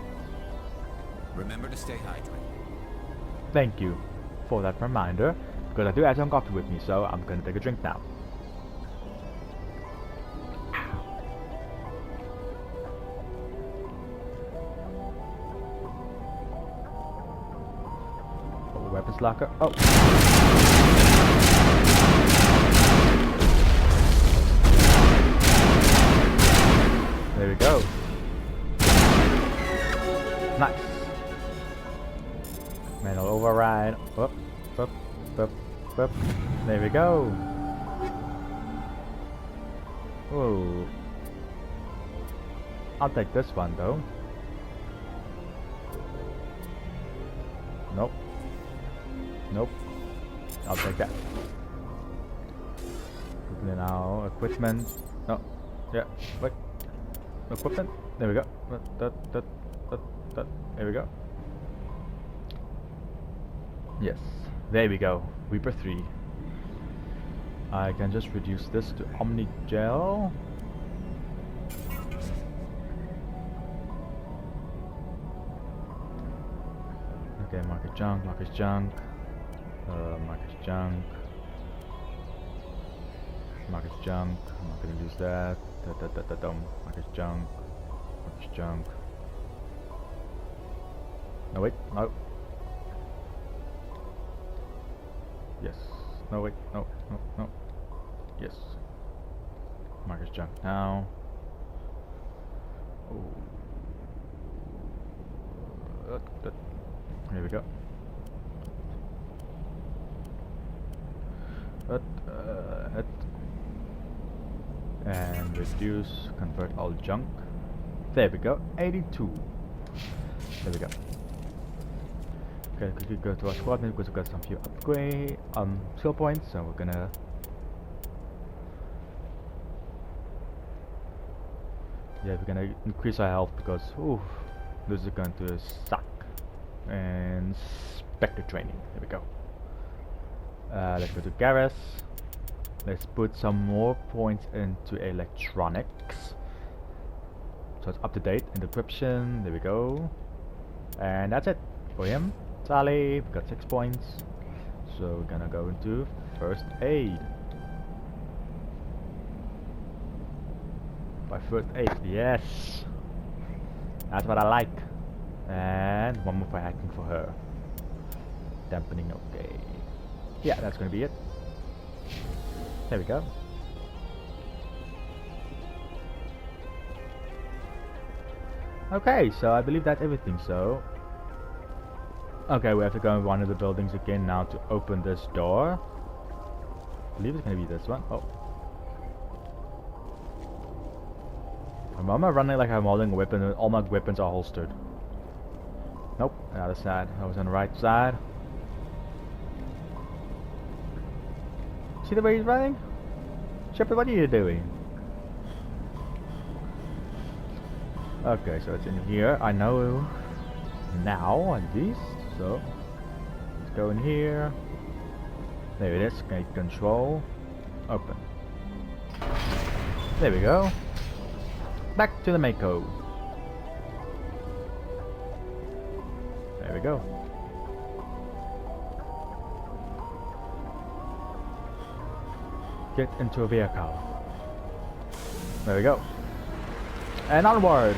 H: Remember to stay hydrated.
A: Thank you for that reminder. Because I do have some coffee with me, so I'm gonna take a drink now. Weapons locker. Oh. There we go. Nice. Manual override. Up, up, up, up. There we go. Whoa. I'll take this one though. Nope. Nope. I'll take that. Now equipment. No. Yeah. Wait. Equipment. There we go. There we go. Yes. There we go. Reaper 3. I can just reduce this to Omnigel. Okay, market junk, market junk. Market junk. Market junk. I'm not gonna use that. Market junk. Market junk. No wait, no. Yes. No wait, no, no, no. Yes. Market junk now. Oh. Here we go. And reduce, convert all junk. There we go, 82. There we go. Okay, quickly go to our squad because we've got some few upgrade skill points, so we're gonna increase our health because oof, this is going to suck. And Spectre training. There we go. Let's go to Garrus. Let's put some more points into electronics. So it's up to date. And decryption. There we go. And that's it for him. Sally, we got 6 points. So we're gonna go into first aid. By first aid, yes. That's what I like. And one more for hacking for her. Dampening, okay. Yeah, that's gonna be it. There we go. Okay, so I believe that's everything, so... Okay, we have to go in one of the buildings again now to open this door. I believe it's gonna be this one. Oh. I'm running like I'm holding a weapon and all my weapons are holstered. Nope, the other side. I was on the right side. See the way he's running? Shepard, what are you doing? Okay, so it's in here. I know now at least. So let's go in here. There it is. Gate control. Open. There we go. Back to the Mako. There we go. Get into a vehicle. There we go. And onward!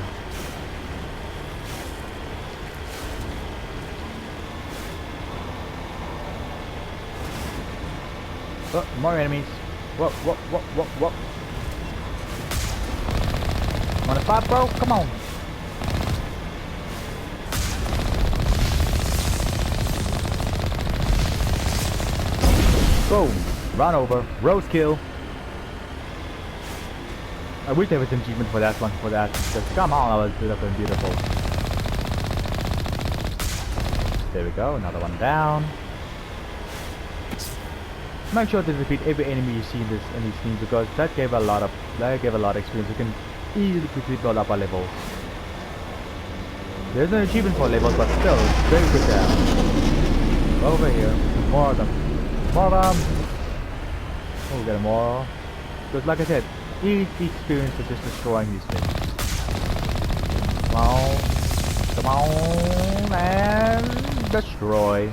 A: Oh, more enemies. Whoa, whoa, whoa, whoa, whoa. Wanna fight, bro? Come on. Boom. Run over. Rose kill. I wish there was an achievement for that one, for that. Just come on, I was beautiful and beautiful. There we go, another one down. Make sure to defeat every enemy you see in these scenes because that gave a lot of experience. You can easily quickly build up our levels. There's an achievement for levels, but still, it's very good there. Over here, more of them. More of them! Oh, we got more. Because like I said, each experience is just destroying these things. Come on. Come on, and destroy.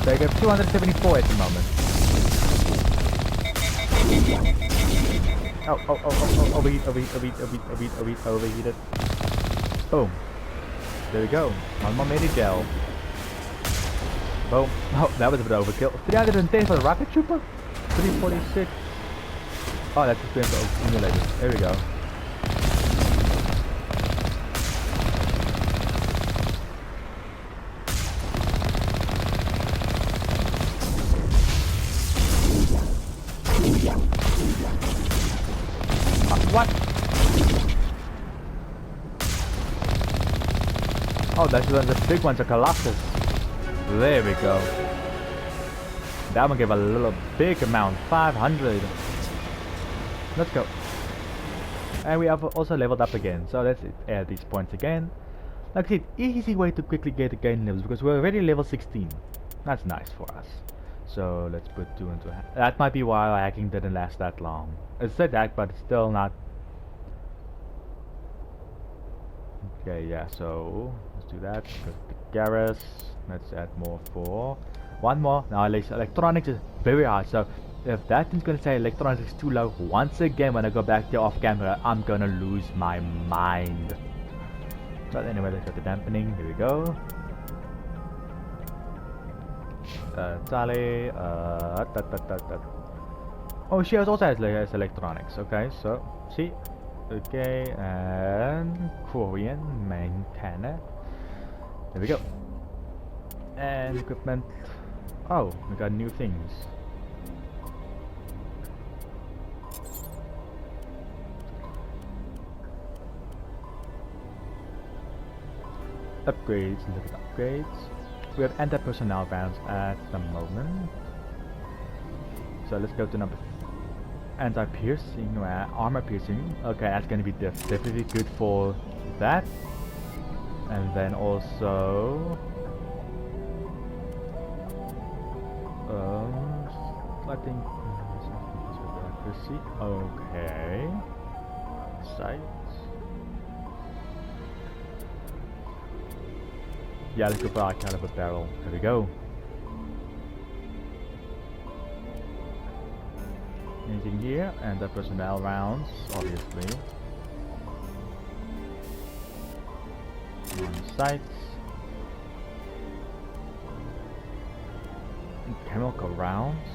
A: They get 274 at the moment. Oh, overheated. Boom. There we go. One more mini gel. Boom. Oh, that was a bit overkill. 310 for the rocket trooper? 346. Oh, that's experience accumulated. There we go. What? Oh, that's one of the big ones, a Colossus. There we go. That one gave a little big amount, 500. Let's go. And we have also leveled up again, so let's add these points again. Like I said, easy way to quickly get the gain levels because we're already level 16. That's nice for us. So let's put 2 into that might be why hacking didn't last that long. It's said that, but it's still not. Okay, yeah, so let's do that. Put the Garrus. Let's add more for one more. Now at least electronics is very hard, so if that thing's gonna say electronics is too low, once again when I go back there off camera, I'm gonna lose my mind. But anyway, let's get the dampening. Here we go. Tally. Oh, she also has electronics. Okay, so see. Okay, and Korean main cannon. There we go. And equipment. Oh, we got new things. Upgrades, look at upgrades. We have anti-personnel rounds at the moment. So let's go to number anti-piercing, armor piercing. Okay, that's gonna be definitely good for that. And then also I think accuracy. Okay. Sights. Yeah, let's go for our caliber barrel. There we go. Anything here? And the personnel rounds, obviously. On sights. And chemical rounds.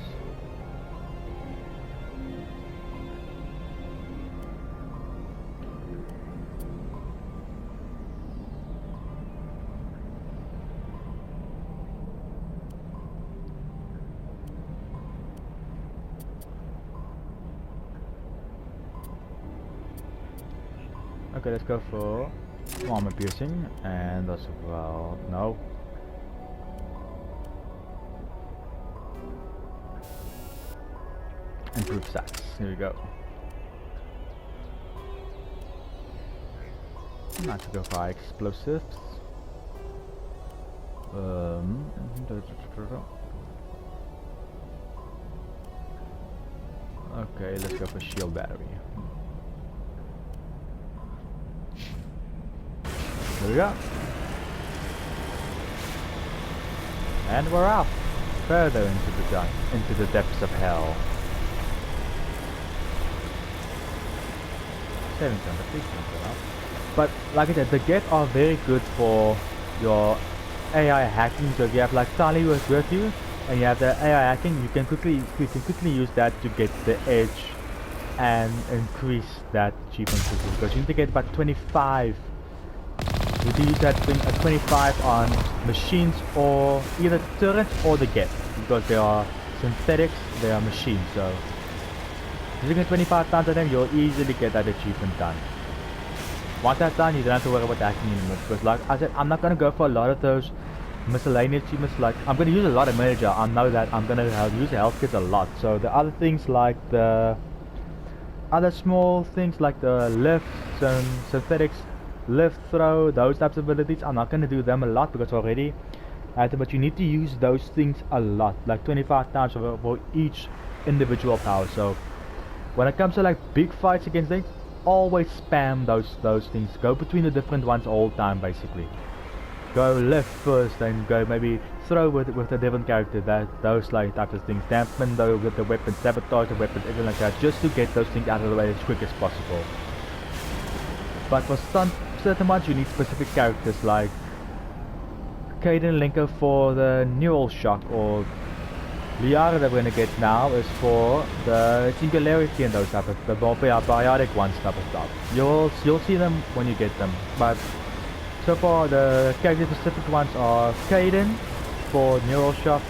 A: Okay, let's go for armor piercing and as well. No. Improved stats. Here we go. Not to go for explosives. Okay, let's go for shield battery. There we go. And we're off further into the depths of hell. 7 turns, at least 7 turns. But like I said, the get are very good for your AI hacking. So if you have like Tali with you and you have the AI hacking, you can quickly use that to get the edge and increase that achievement quickly, because you need to get about 25. You need to use that thing at 25 on machines or either turrets or the get, because they are synthetics, they are machines. So using it 25 times at them, you'll easily get that achievement done. Once that's done, you don't have to worry about hacking anymore, because like I said, I'm not going to go for a lot of those miscellaneous achievements. Like I'm going to use a lot of manager. I know that I'm going to use the health kits a lot. So the other things like the other small things like the lifts and synthetics, lift, throw, those types of abilities, I'm not going to do them a lot because already but you need to use those things a lot, like 25 times for each individual power. So when it comes to like big fights against things, always spam those things. Go between the different ones all the time basically. Go lift first, then go maybe throw with a different character, those like types of things. Dampen though with the weapons, sabotage the weapons, everything like that, just to get those things out of the way as quick as possible. But for certain ones you need specific characters, like Caden Linker for the neural shock, or Liara that we're gonna get now is for the singularity and those type of the more biotic ones type of stuff. You'll see them when you get them. But so far the character specific ones are Caden for neural shock,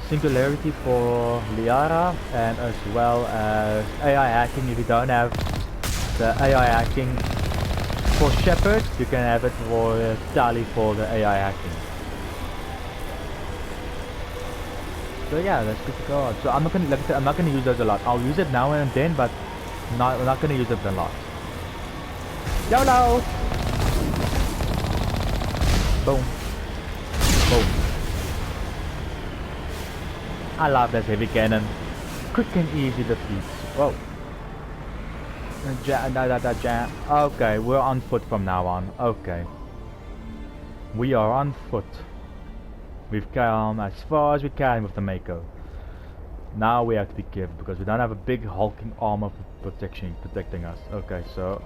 A: singularity for Liara, and as well as AI hacking. If you don't have the AI hacking for Shepard, you can have it for Tali for the AI hacking. So yeah, that's good to go. So I'm not gonna, like I said, I'm not gonna use those a lot. I'll use it now and then, but I'm not gonna use it a lot. YOLO! Boom. Boom. I love this heavy cannon. Quick and easy defeats. Whoa. Okay, we're on foot from now on. Okay. We are on foot. We've come as far as we can with the Mako. Now we have to be careful because we don't have a big hulking armor protecting us. Okay, so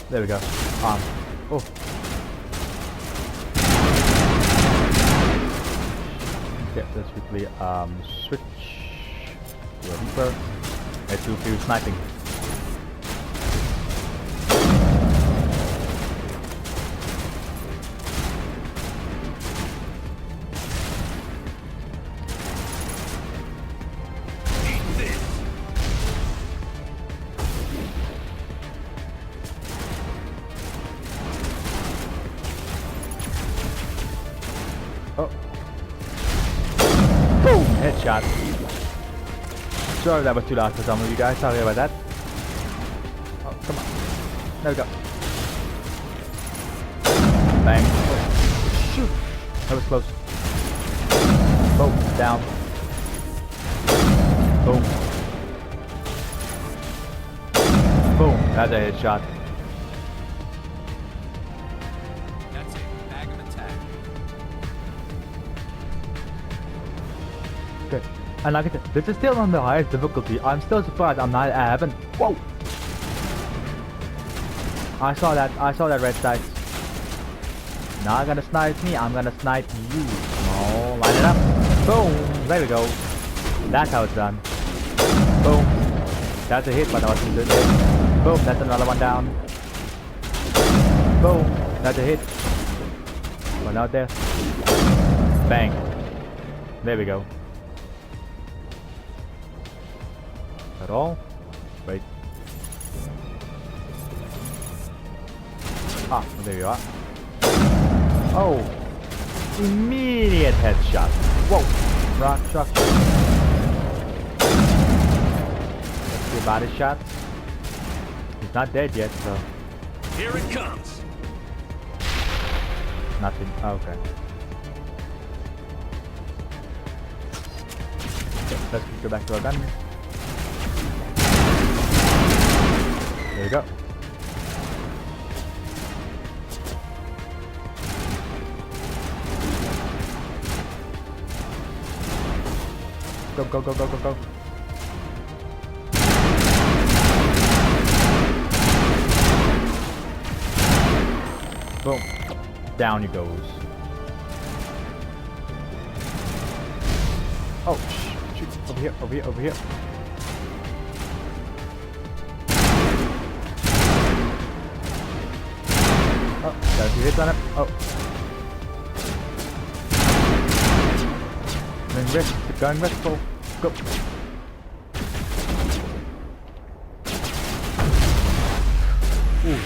A: there we go. Oh. Okay, let's quickly switch to a Reaper. Let's do a few sniping. Headshot. Sorry that was too loud for some of you guys, sorry about that. Oh, come on. There we go. Bang. Oh, shoot. That was close. Boom. Down. Boom. Boom. That's a headshot. Good. And like I said, this is still on the highest difficulty. I'm still surprised I haven't. Whoa! I saw that red sight. Now I'm gonna snipe me, I'm gonna snipe you. Oh, line it up. Boom! There we go. That's how it's done. Boom. That's a hit, but that wasn't good hit. Boom, that's another one down. Boom, that's a hit. One out there. Bang. There we go. At all? Wait. Ah, there you are. Oh! Immediate headshot. Whoa! Rock shock. Let's see about his shot. He's not dead yet, so.
E: Here it comes!
A: Nothing. Oh, okay. Okay, let's go back to our gun. There you go. Go, go, go, go, go, go. Boom. Down he goes. Oh, shoot. Over here, over here, over here. Oh, got a few hits on it. Oh. Going restful. Go. Ooh.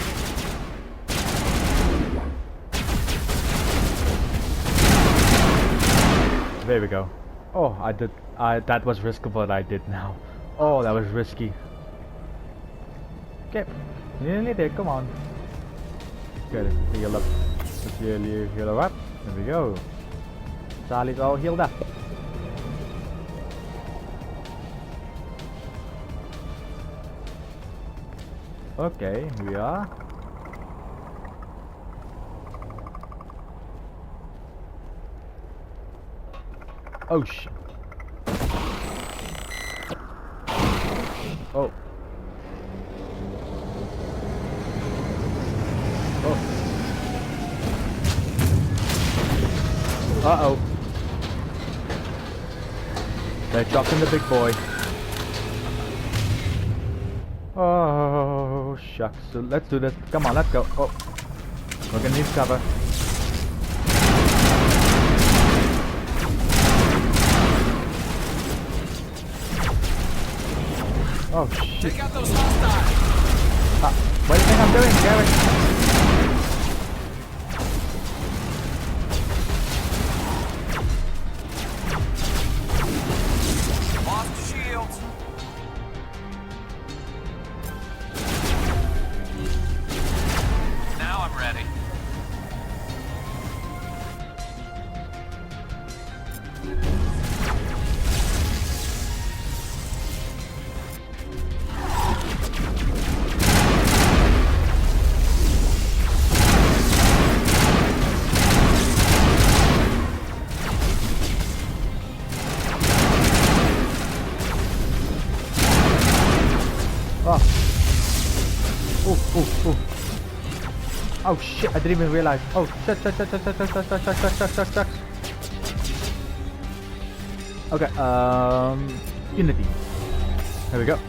A: There we go. Oh, that was risky what I did now. Oh, that was risky. Okay. Nearly there, come on. Okay, let's heal up. Let's heal her up. There we go. Charlie's all healed up. Okay, here we are. Oh shit. Oh. Oh. Uh-oh. They're dropping the big boy. Oh, shucks. So let's do this. Come on, let's go. Oh. We're gonna need cover. Oh, shit.
H: Take out those hostiles!
A: What do you think I'm doing, Garrett?
H: Lost shields. Now I'm ready.
A: Oh shit, I didn't even realize. Oh shit. Okay, Unity. There we go.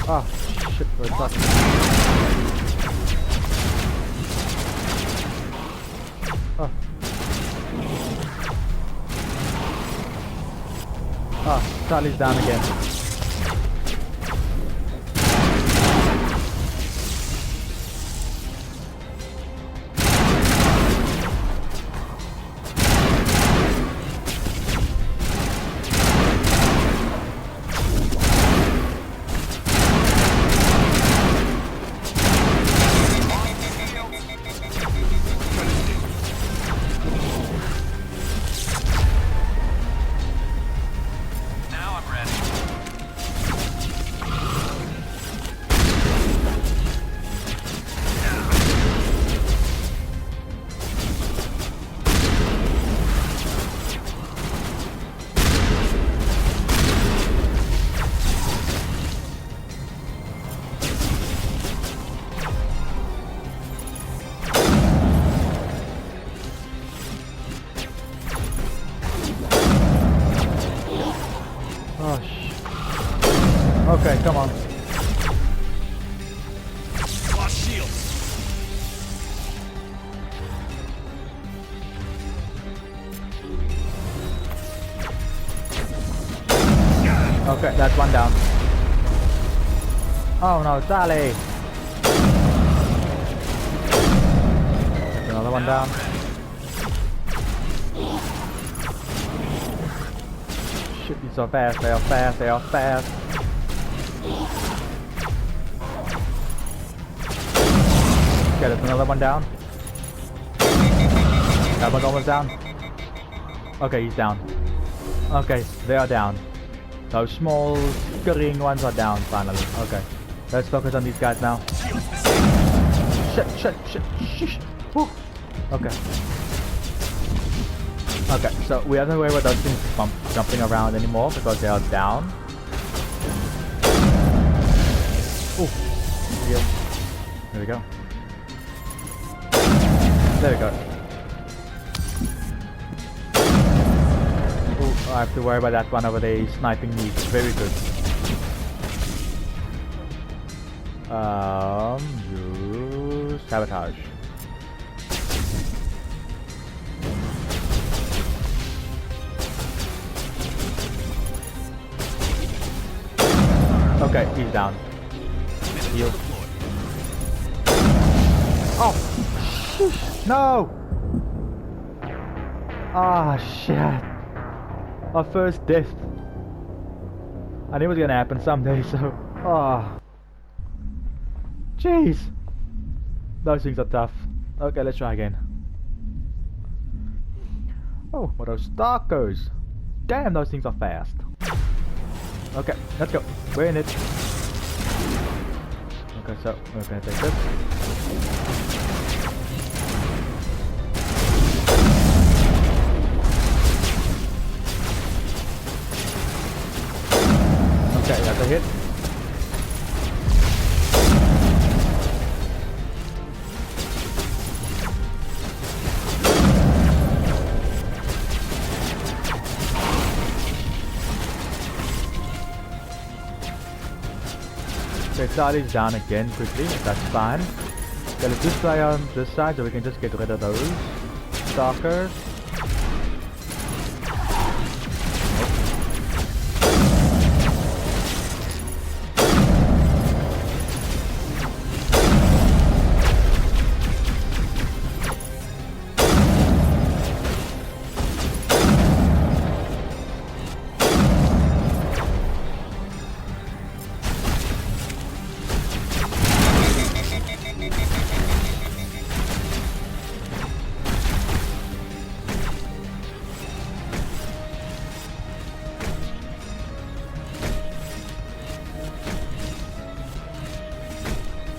A: Oh shit, we're talking. Oh. Oh, Charlie's down again. Okay, come on.
H: Lost shields.
A: Okay, that's one down. Oh no, Charlie! That's another one down. Shit, he's so fast, they are fast, they are fast. Okay, there's another one down. That one's almost down. Okay, he's down. Okay, they are down. Those small, scurrying ones are down finally. Okay, let's focus on these guys now. shit. Shh. Whew. Okay. Okay, so we have to worry about those things jumping around anymore because they are down. Ooh. There we go. There we go. Ooh, I have to worry about that one over there sniping me. Very good. You sabotage. Okay, he's down. Heal. Oh! Sheesh. No! Ah, shit. Our first death. I knew it was gonna happen someday, so... Ah. Jeez. Those things are tough. Okay, let's try again. Oh, what are those stalkers? Damn, those things are fast. Okay, let's go. We're in it. Okay, so we're gonna take this. Okay, that's a hit. Okay, Asari's down again quickly, that's fine. Okay, let's just try on this side so we can just get rid of those stalkers.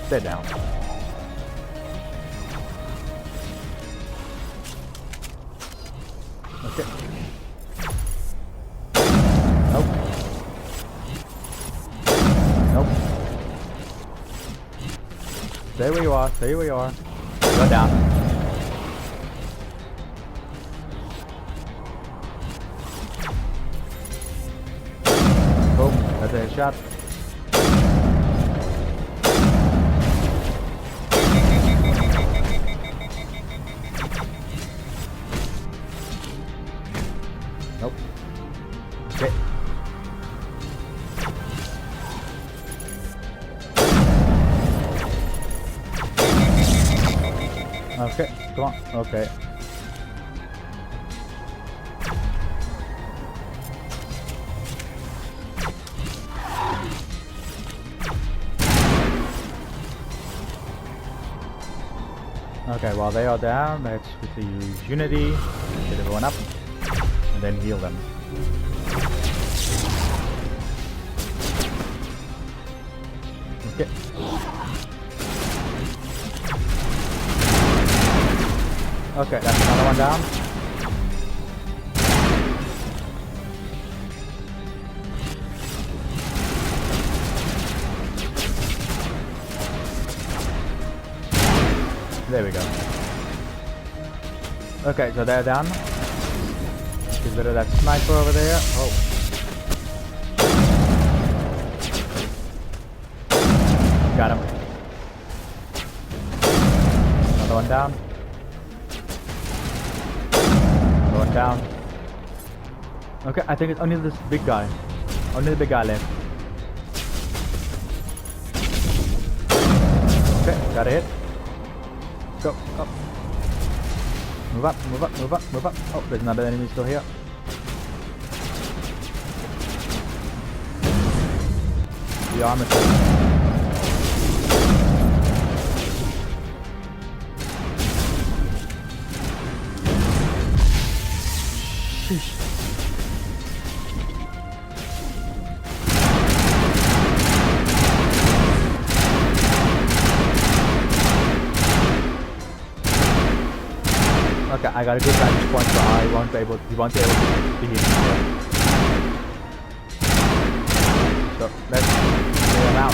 A: Stay down. Okay. Nope. Nope. Stay where you are. Stay where you are. Go down. Boom. That's a headshot. Nope. Okay. Okay, come on. Okay. Okay, while they are down, let's quickly use Unity, get everyone up, and then heal them. Okay. Okay, that's another one down. There we go. Okay, so they're down. Get rid of that sniper over there. Oh. Got him. Another one down. Another one down. Okay, I think it's only this big guy. Only the big guy left. Okay, got a hit. Go, up. Move up, move up, move up, move up. Oh, there's another enemy still here. The armor set. Sheesh. I got a good vantage point, so he won't be able to hit me here. So let's clear him out.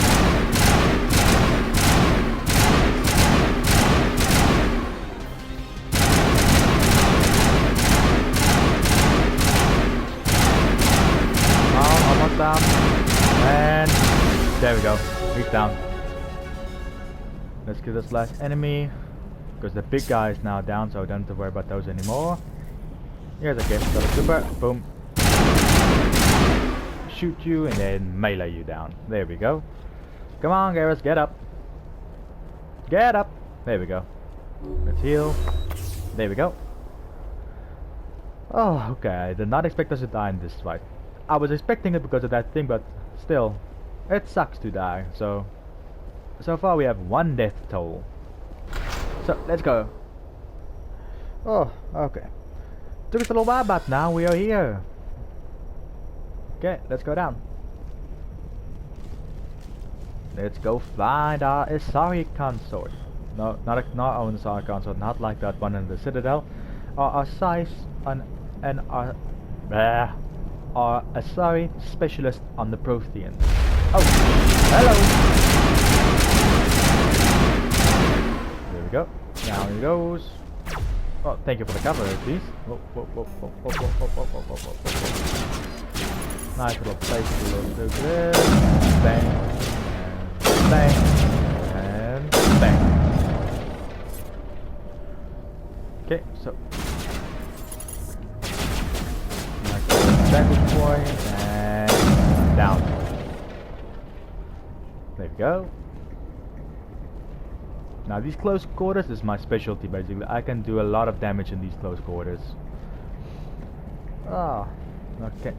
A: Almost down. And there we go. He's down. Let's kill this last enemy. Because the big guy is now down, so I don't have to worry about those anymore. Here's a gift. Got a super. Boom. Shoot you and then melee you down. There we go. Come on, Garrus, get up. Get up. There we go. Let's heal. There we go. Oh, okay. I did not expect us to die in this fight. I was expecting it because of that thing, but still, it sucks to die. So far we have 1 death toll. So let's go. Oh, okay. Took us a little while, but now we are here. Okay, let's go down. Let's go find our Asari consort. No, not our own Asari consort, not like that one in the Citadel. Our size on and our Asari specialist on the Prothean. Oh, hello. There we go. Down he goes. Oh, thank you for the cover, please. Whoa, whoa, whoa, whoa, whoa, whoa, whoa, whoa, whoa, whoa, whoa. Nice little place to do this. Bang. And bang. And bang. Okay, so. Nice little vantage point. And down. There we go. Now these close quarters is my specialty basically. I can do a lot of damage in these close quarters. Ah, okay.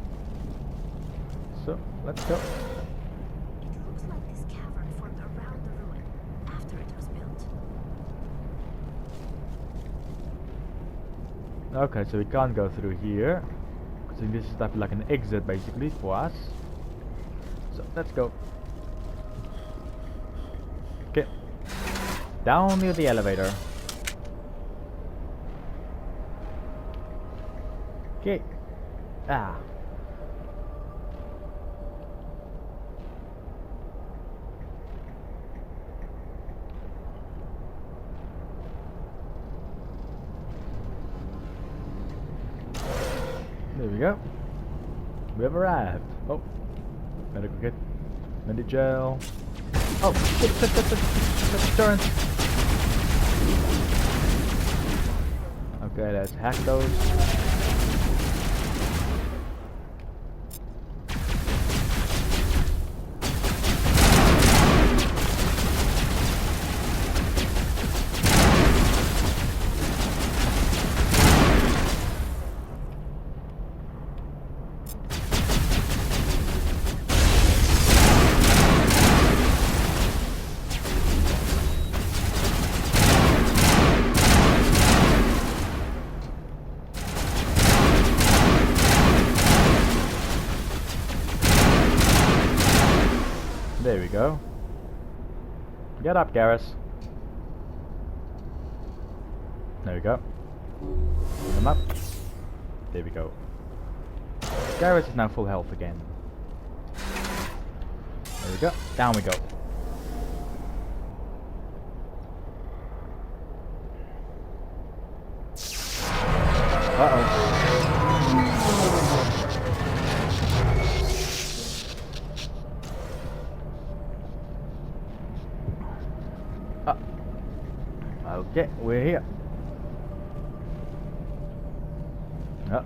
A: So, let's go.
K: It looks like this cavern formed around the ruin after it was built.
A: Okay, so we can't go through here. So this is like an exit basically for us. So, let's go. Okay. Down near the elevator. Okay. Ah. There we go. We have arrived. Oh. Medical kit. Medi-gel. Oh, shit, turns. Okay, let's hack those. There we go. Get up, Garrus. There we go. Bring him up. There we go. Garrus is now full health again. There we go. Down we go. Uh-oh. Okay, we're here. Oh.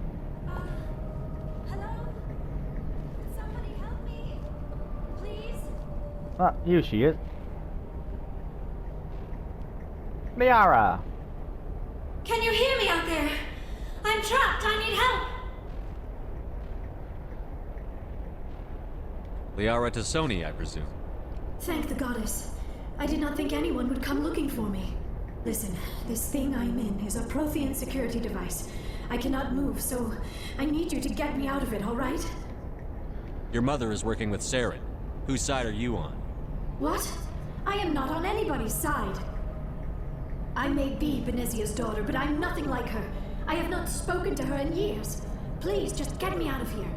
K: Hello? Somebody help me, please.
A: Ah, here she is. Liara!
K: Can you hear me out there? I'm trapped. I need help.
D: Liara Tassoni, I presume.
K: Thank the goddess. I did not think anyone would come looking for me. Listen, this thing I'm in is a Prothean security device. I cannot move, so I need you to get me out of it, all right?
D: Your mother is working with Saren. Whose side are you on?
K: What? I am not on anybody's side. I may be Benezia's daughter, but I'm nothing like her.
M: I have not spoken to her in years. Please, just get me out of here.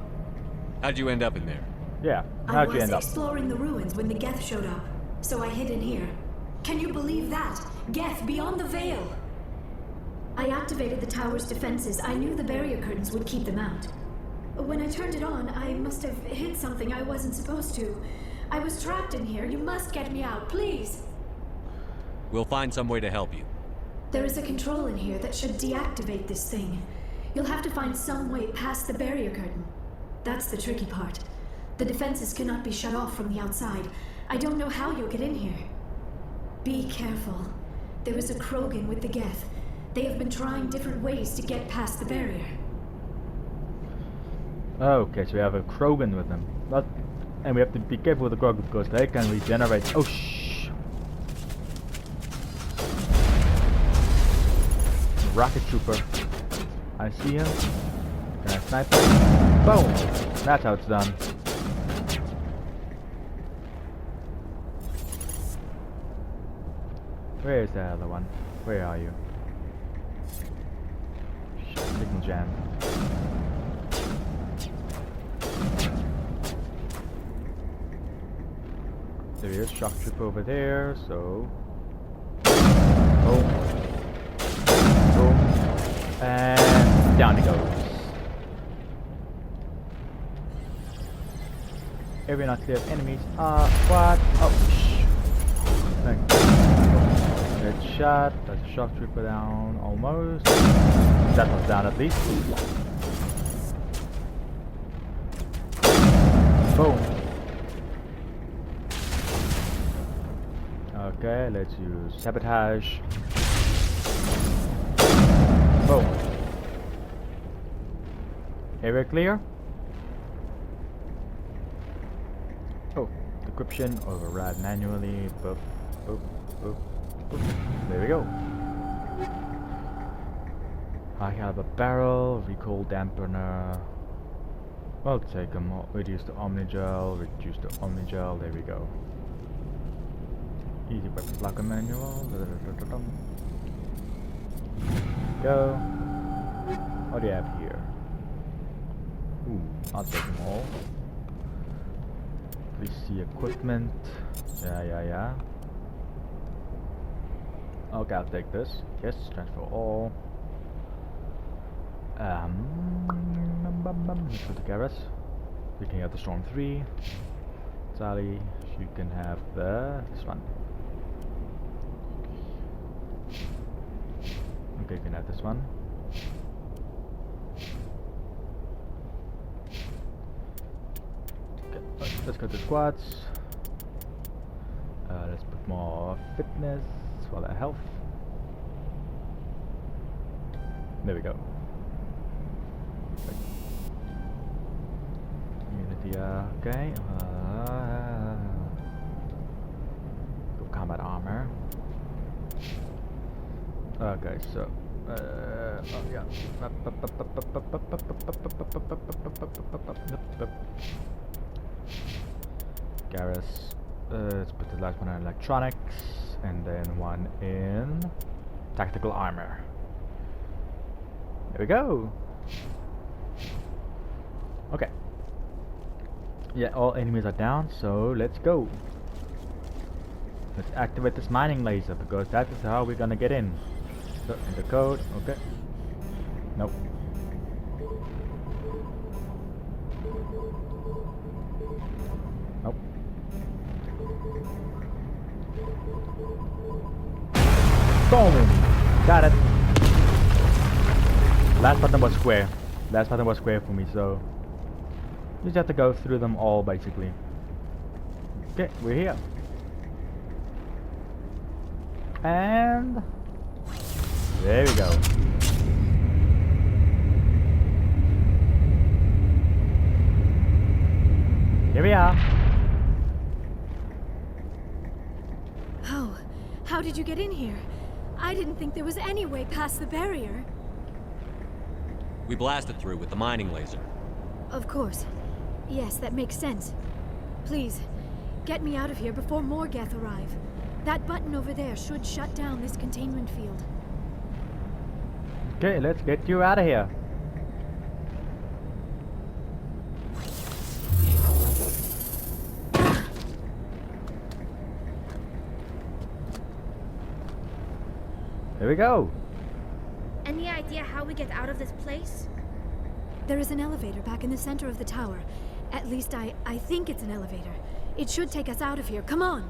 N: How'd you end up in there?
A: Yeah, how'd you end
M: I
A: up?
M: was exploring the ruins when the Geth showed up, so I hid in here. Can you believe that? Geth beyond the veil! I activated the tower's defenses. I knew the barrier curtains would keep them out. When I turned it on, I must have hit something I wasn't supposed to. I was trapped in here. You must get me out, please!
N: We'll find some way to help you.
M: There is a control in here that should deactivate this thing. You'll have to find some way past the barrier curtain. That's the tricky part. The defenses cannot be shut off from the outside. I don't know how you'll get in here. Be careful. There is a Krogan with the Geth. They have been trying different ways to get past the barrier.
A: Okay, so we have a Krogan with them. And we have to be careful with the Krogan because they can regenerate. Oh, shh! Rocket Trooper. I see him. Can I snipe him? Boom! That's how it's done. Where is the other one? Where are you? Signal jam. There is shock trooper over there, so boom, boom, and down he goes. Area not clear of enemies. What? Oh, shh. Good shot. That's a shock trooper down, almost. That one's down at least. Boom. Okay, let's use sabotage. Boom. Area clear. Oh, decryption, override manually. Boop, boop, boop, boop. There we go. I have a barrel, recoil dampener. I'll take them. Reduce the Omnigel, reduce the Omnigel. There we go. Easy weapons locker manual. Go. What do you have here? Ooh, I'll take them all. Please see equipment. Yeah. Okay, I'll take this. Yes, transfer all. Let's go to Garrus. You can have the Storm 3. Asari, you can have this one. Okay, you can have this one. Okay, let's go to squads. Let's put more fitness for the health. There we go. Unity, okay. Go combat armor. Okay, so oh yeah. Garrus. Let's put the last one in electronics, and then one in tactical armor. There we go. Okay. Yeah, all enemies are down, so let's go. Let's activate this mining laser because that is how we're gonna get in. So, enter code, okay. Nope. Nope. Boom! Got it! Last button was square. Last button was square for me, so you just have to go through them all basically. Okay, we're here. And there we go. Here we are.
M: How did you get in here? I didn't think there was any way past the barrier.
N: We blasted through with the mining laser.
M: Of course. Yes, that makes sense. Please, get me out of here before more Geth arrive. That button over there should shut down this containment field.
A: Okay, let's get you out of here. Here we go.
K: Any idea how we get out of this place?
M: There is an elevator back in the center of the tower. At least I think it's an elevator. It should take us out of here. Come on.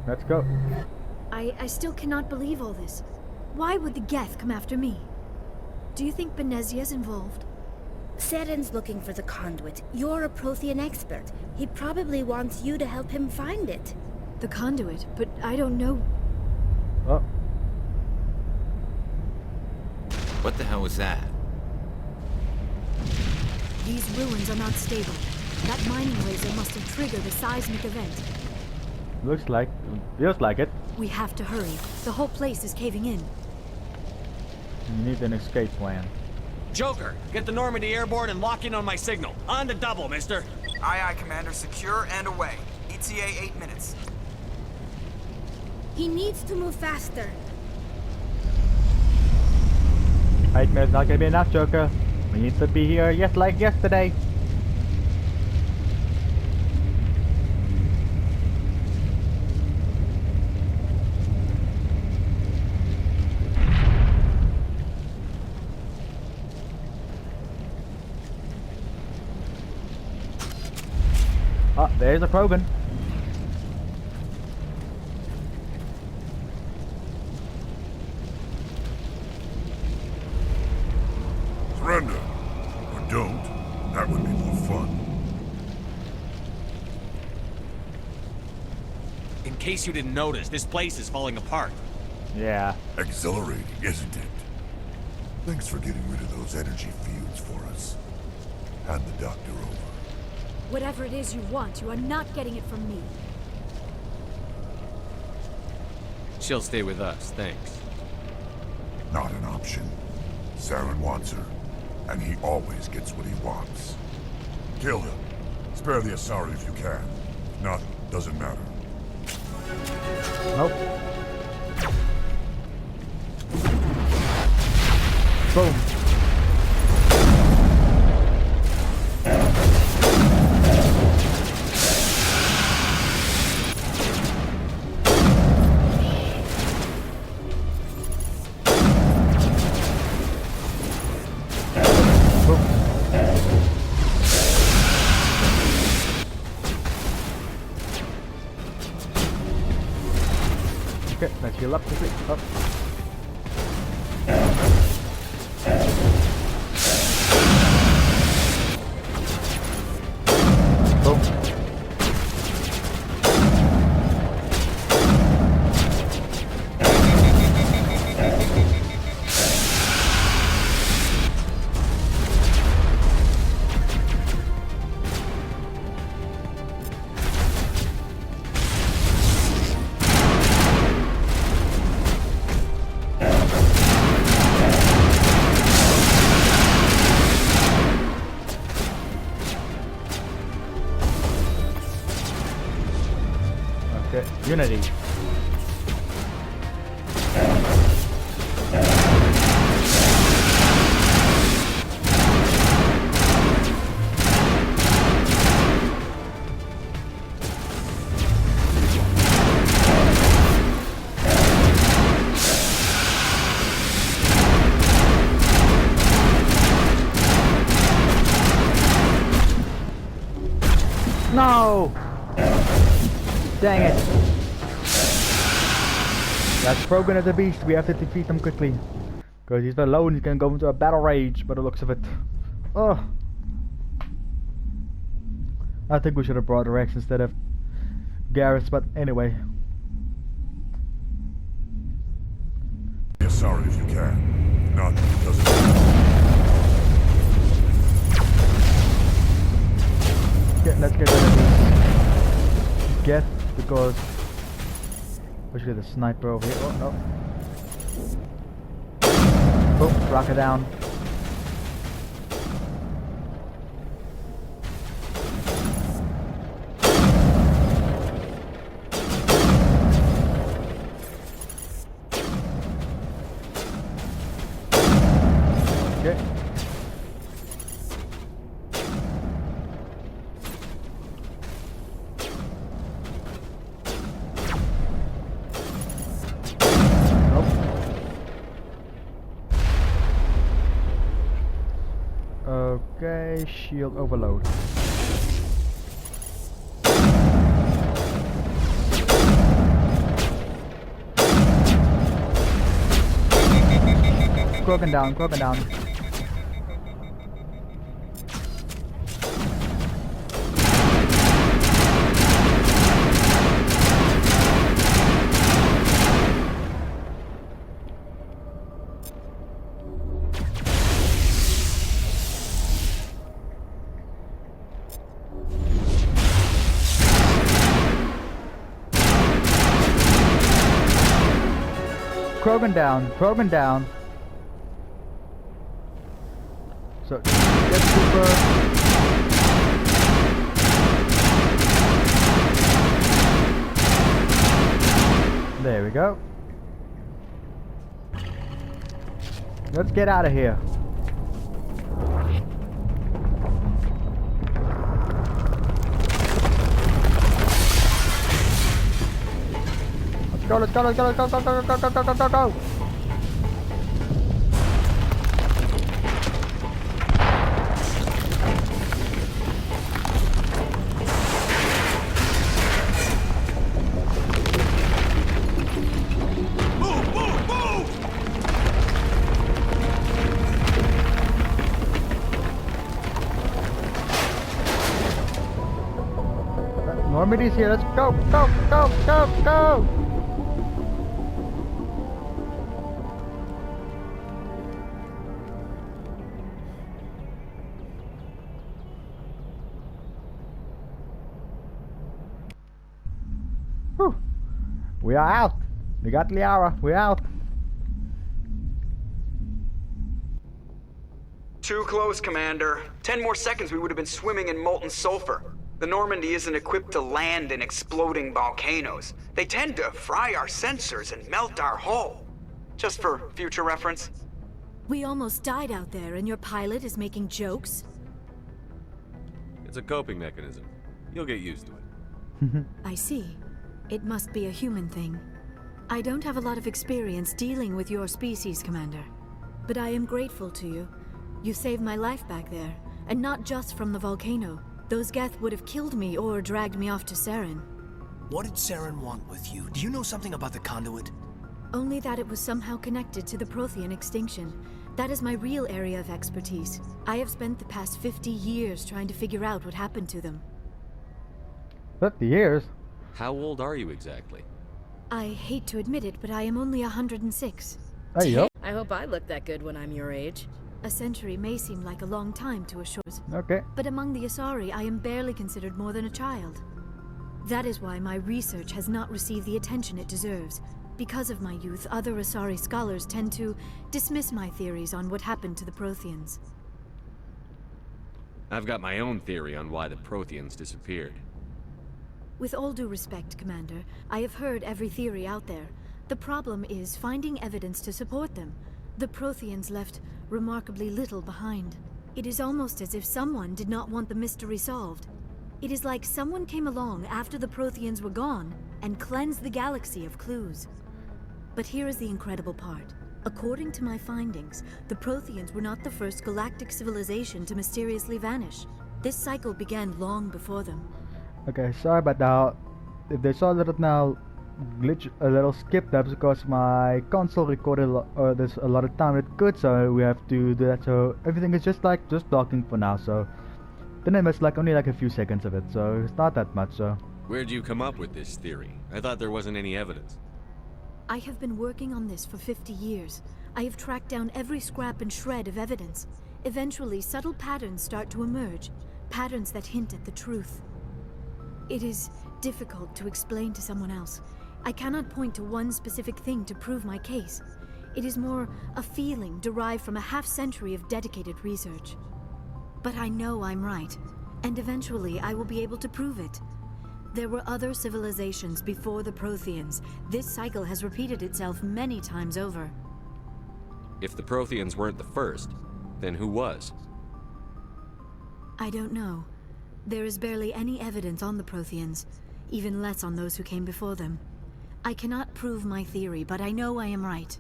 A: Let's go.
M: I still cannot believe all this. Why would the Geth come after me? Do you think Benezia's involved?
K: Saren's looking for the conduit. You're a Prothean expert. He probably wants you to help him find it.
M: The conduit? But I don't know...
A: Oh.
H: What the hell was that?
M: These ruins are not stable. That mining laser must have triggered a seismic event.
A: Looks like... feels like it.
M: We have to hurry. The whole place is caving in.
A: You need an escape plan.
O: Joker, get the Normandy airborne and lock in on my signal. On the double, mister.
C: Aye, aye, Commander. Secure and away. ETA 8 minutes.
K: He needs to move faster.
A: 8 minutes not gonna be enough, Joker. We need to be here just like yesterday. Oh, there's a Krogan.
J: Surrender. Or don't. That would be more fun.
O: In case you didn't notice, this place is falling apart.
A: Yeah.
J: Exhilarating, isn't it? Thanks for getting rid of those energy fields for us. Hand the doctor over.
M: Whatever it is you want, you are not getting it from me.
N: She'll stay with us, thanks.
J: Not an option. Saren wants her, and he always gets what he wants. Kill him. Spare the Asari if you can. If not, doesn't matter.
A: Nope. Boom. Okay, let's heal up quickly. Up. Boom. Okay, Unity. No! Dang it. That Krogan is a beast. We have to defeat him quickly. Because he's alone, he's gonna go into a battle rage by the looks of it. Oh. I think we should have brought Rex instead of Garrus, but anyway.
J: Sorry if you can. Not doesn't matter.
A: Okay, let's get rid of these Geth because we should get a sniper over here. Oh no. Boom, rocket down. Okay, shield overload. Krogan down, Krogan down. Krogan down, Krogan down. So, get super. There we go. Let's get out of here. Let's go, let's go, let's go, go, go, go, go, go, go, go, go. Normandy's here, let's go, go, go, go, go! Whew. We are out! We got Liara, we're out!
C: Too close, Commander. 10 more seconds we would have been swimming in molten sulfur. The Normandy isn't equipped to land in exploding volcanoes. They tend to fry our sensors and melt our hull. Just for future reference.
M: We almost died out there and your pilot is making jokes?
P: It's a coping mechanism. You'll get used to it.
M: I see. It must be a human thing. I don't have a lot of experience dealing with your species, Commander. But I am grateful to you. You saved my life back there, and not just from the volcano. Those Geth would have killed me or dragged me off to Saren.
G: What did Saren want with you? Do you know something about the conduit?
M: Only that it was somehow connected to the Prothean extinction. That is my real area of expertise. I have spent the past 50 years trying to figure out what happened to them.
A: 50 years?
P: How old are you exactly?
M: I hate to admit it, but I am only 106.
A: Hey, yo.
I: I hope I look that good when I'm your age.
M: A century may seem like a long time to a short.
A: Okay.
M: But among the Asari, I am barely considered more than a child. That is why my research has not received the attention it deserves. Because of my youth, other Asari scholars tend to dismiss my theories on what happened to the Protheans.
P: I've got my own theory on why the Protheans disappeared.
M: With all due respect, Commander, I have heard every theory out there. The problem is finding evidence to support them. The Protheans left remarkably little behind. It is almost as if someone did not want the mystery solved. It is like someone came along after the Protheans were gone and cleansed the galaxy of clues. But here is the incredible part. According to my findings, the Protheans were not the first galactic civilization to mysteriously vanish. This cycle began long before them.
A: Okay, sorry about that. If they saw a little now glitch, a little skip, that's because my console recorded there's a lot of time it could, so we have to do that. So everything is just talking for now. So the name is only a few seconds of it, so it's not that much. So
P: where'd you come up with this theory? I thought there wasn't any evidence.
M: I have been working on this for 50 years. I have tracked down every scrap and shred of evidence. Eventually, subtle patterns start to emerge, patterns that hint at the truth. It is difficult to explain to someone else. I cannot point to one specific thing to prove my case. It is more a feeling derived from a half-century of dedicated research. But I know I'm right, and eventually I will be able to prove it. There were other civilizations before the Protheans. This cycle has repeated itself many times over.
P: If the Protheans weren't the first, then who was?
M: I don't know. There is barely any evidence on the Protheans, even less on those who came before them. I cannot prove my theory, but I know I am right.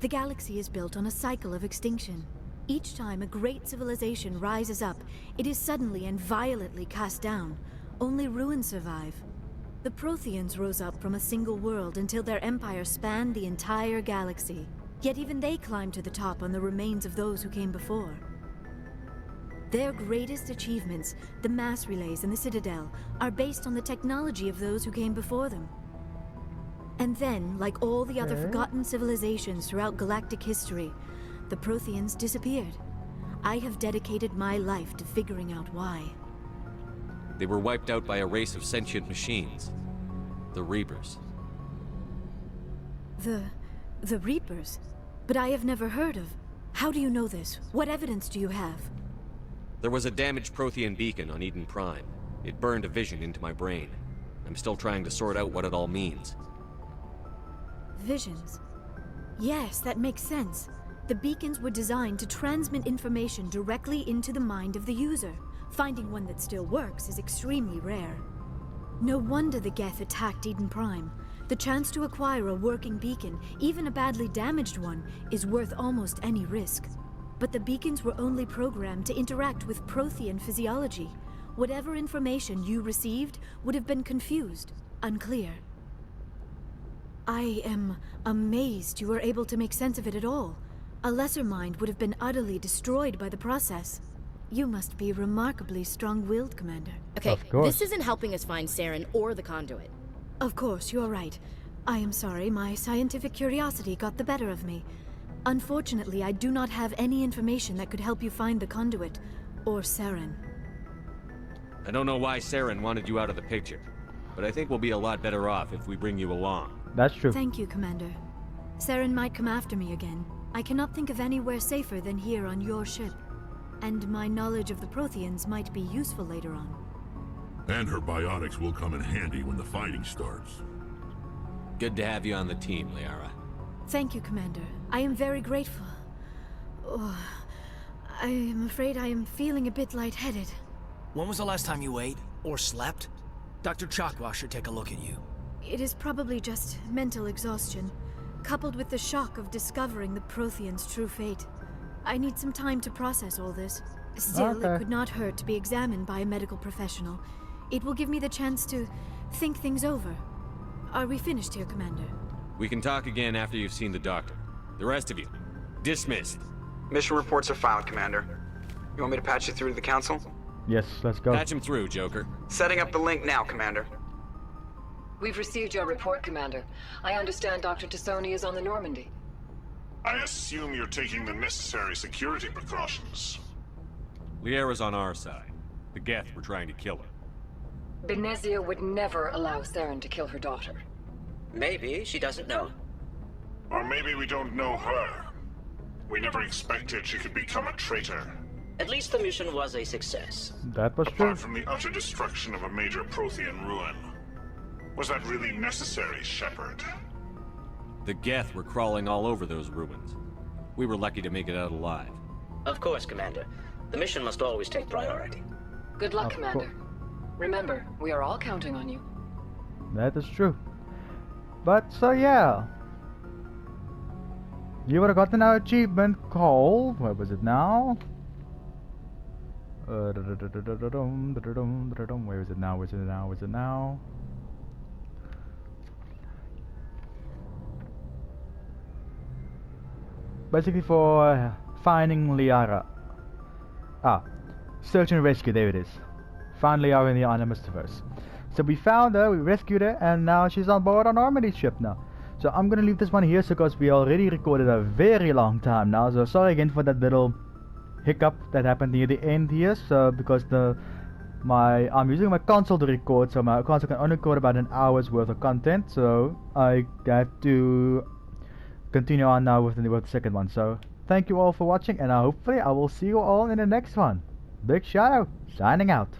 M: The galaxy is built on a cycle of extinction.
I: Each time a great civilization rises up, it is suddenly and violently cast down. Only ruins survive. The Protheans rose up from a single world until their empire spanned the entire galaxy. Yet even they climbed to the top on the remains of those who came before. Their greatest achievements, the mass relays and the Citadel, are based on the technology of those who came before them. And then, like all the other forgotten civilizations throughout galactic history, the Protheans disappeared. I have dedicated my life to figuring out why.
N: They were wiped out by a race of sentient machines. The Reapers.
I: The Reapers? But I have never heard of. How do you know this? What evidence do you have?
N: There was a damaged Prothean beacon on Eden Prime. It burned a vision into my brain. I'm still trying to sort out what it all means.
I: Visions? Yes, that makes sense. The beacons were designed to transmit information directly into the mind of the user. Finding one that still works is extremely rare. No wonder the Geth attacked Eden Prime. The chance to acquire a working beacon, even a badly damaged one, is worth almost any risk. But the beacons were only programmed to interact with Prothean physiology. Whatever information you received would have been confused, unclear. I am amazed you were able to make sense of it at all. A lesser mind would have been utterly destroyed by the process. You must be remarkably strong-willed, Commander. Okay,
Q: this isn't helping us find Saren or the conduit.
I: Of course, you're right. I am sorry, my scientific curiosity got the better of me. Unfortunately, I do not have any information that could help you find the conduit, or Saren.
N: I don't know why Saren wanted you out of the picture, but I think we'll be a lot better off if we bring you along.
A: That's true.
I: Thank you, Commander. Saren might come after me again. I cannot think of anywhere safer than here on your ship. And my knowledge of the Protheans might be useful later on.
J: And her biotics will come in handy when the fighting starts.
N: Good to have you on the team, Liara.
I: Thank you, Commander. I am very grateful. Oh, I am afraid I am feeling a bit lightheaded.
G: When was the last time you ate? Or slept? Dr. Chakwa should take a look at you.
I: It is probably just mental exhaustion, coupled with the shock of discovering the Protheans' true fate. I need some time to process all this. Still, it could not hurt to be examined by a medical professional. It will give me the chance to think things over. Are we finished here, Commander?
N: We can talk again after you've seen the doctor. The rest of you, dismissed.
C: Mission reports are filed, Commander. You want me to patch you through to the Council?
A: Yes, let's go.
N: Patch him through, Joker.
C: Setting up the link now, Commander.
B: We've received your report, Commander. I understand Dr. Tassoni is on the Normandy.
J: I assume you're taking the necessary security precautions.
N: Liara's on our side. The Geth were trying to kill her.
B: Benezia would never allow Saren to kill her daughter.
R: Maybe she doesn't know.
J: Or maybe we don't know her. We never expected she could become a traitor.
R: At least the mission was a success.
A: That was true.
J: Apart from the utter destruction of a major Prothean ruin. Was that really necessary, Shepard?
N: The Geth were crawling all over those ruins. We were lucky to make it out alive.
R: Of course, Commander. The mission must always take priority.
B: Good luck, Commander. Remember, we are all counting on you.
A: That is true. But, so yeah. You would have gotten our achievement called... Where was it now? Where is it now? Where is it now? Where is it now? Basically for finding Liara. Search and rescue, there it is. Found Liara in the Animustiverse. So we found her, we rescued her, and now she's on board our Normandy ship now. So I'm gonna leave this one here because we already recorded a very long time now. So sorry again for that little hiccup that happened near the end here. So because I'm using my console to record, so my console can only record about an hour's worth of content. So I have to continue on now with the second one. So thank you all for watching, and hopefully I will see you all in the next one. Big shout out, signing out.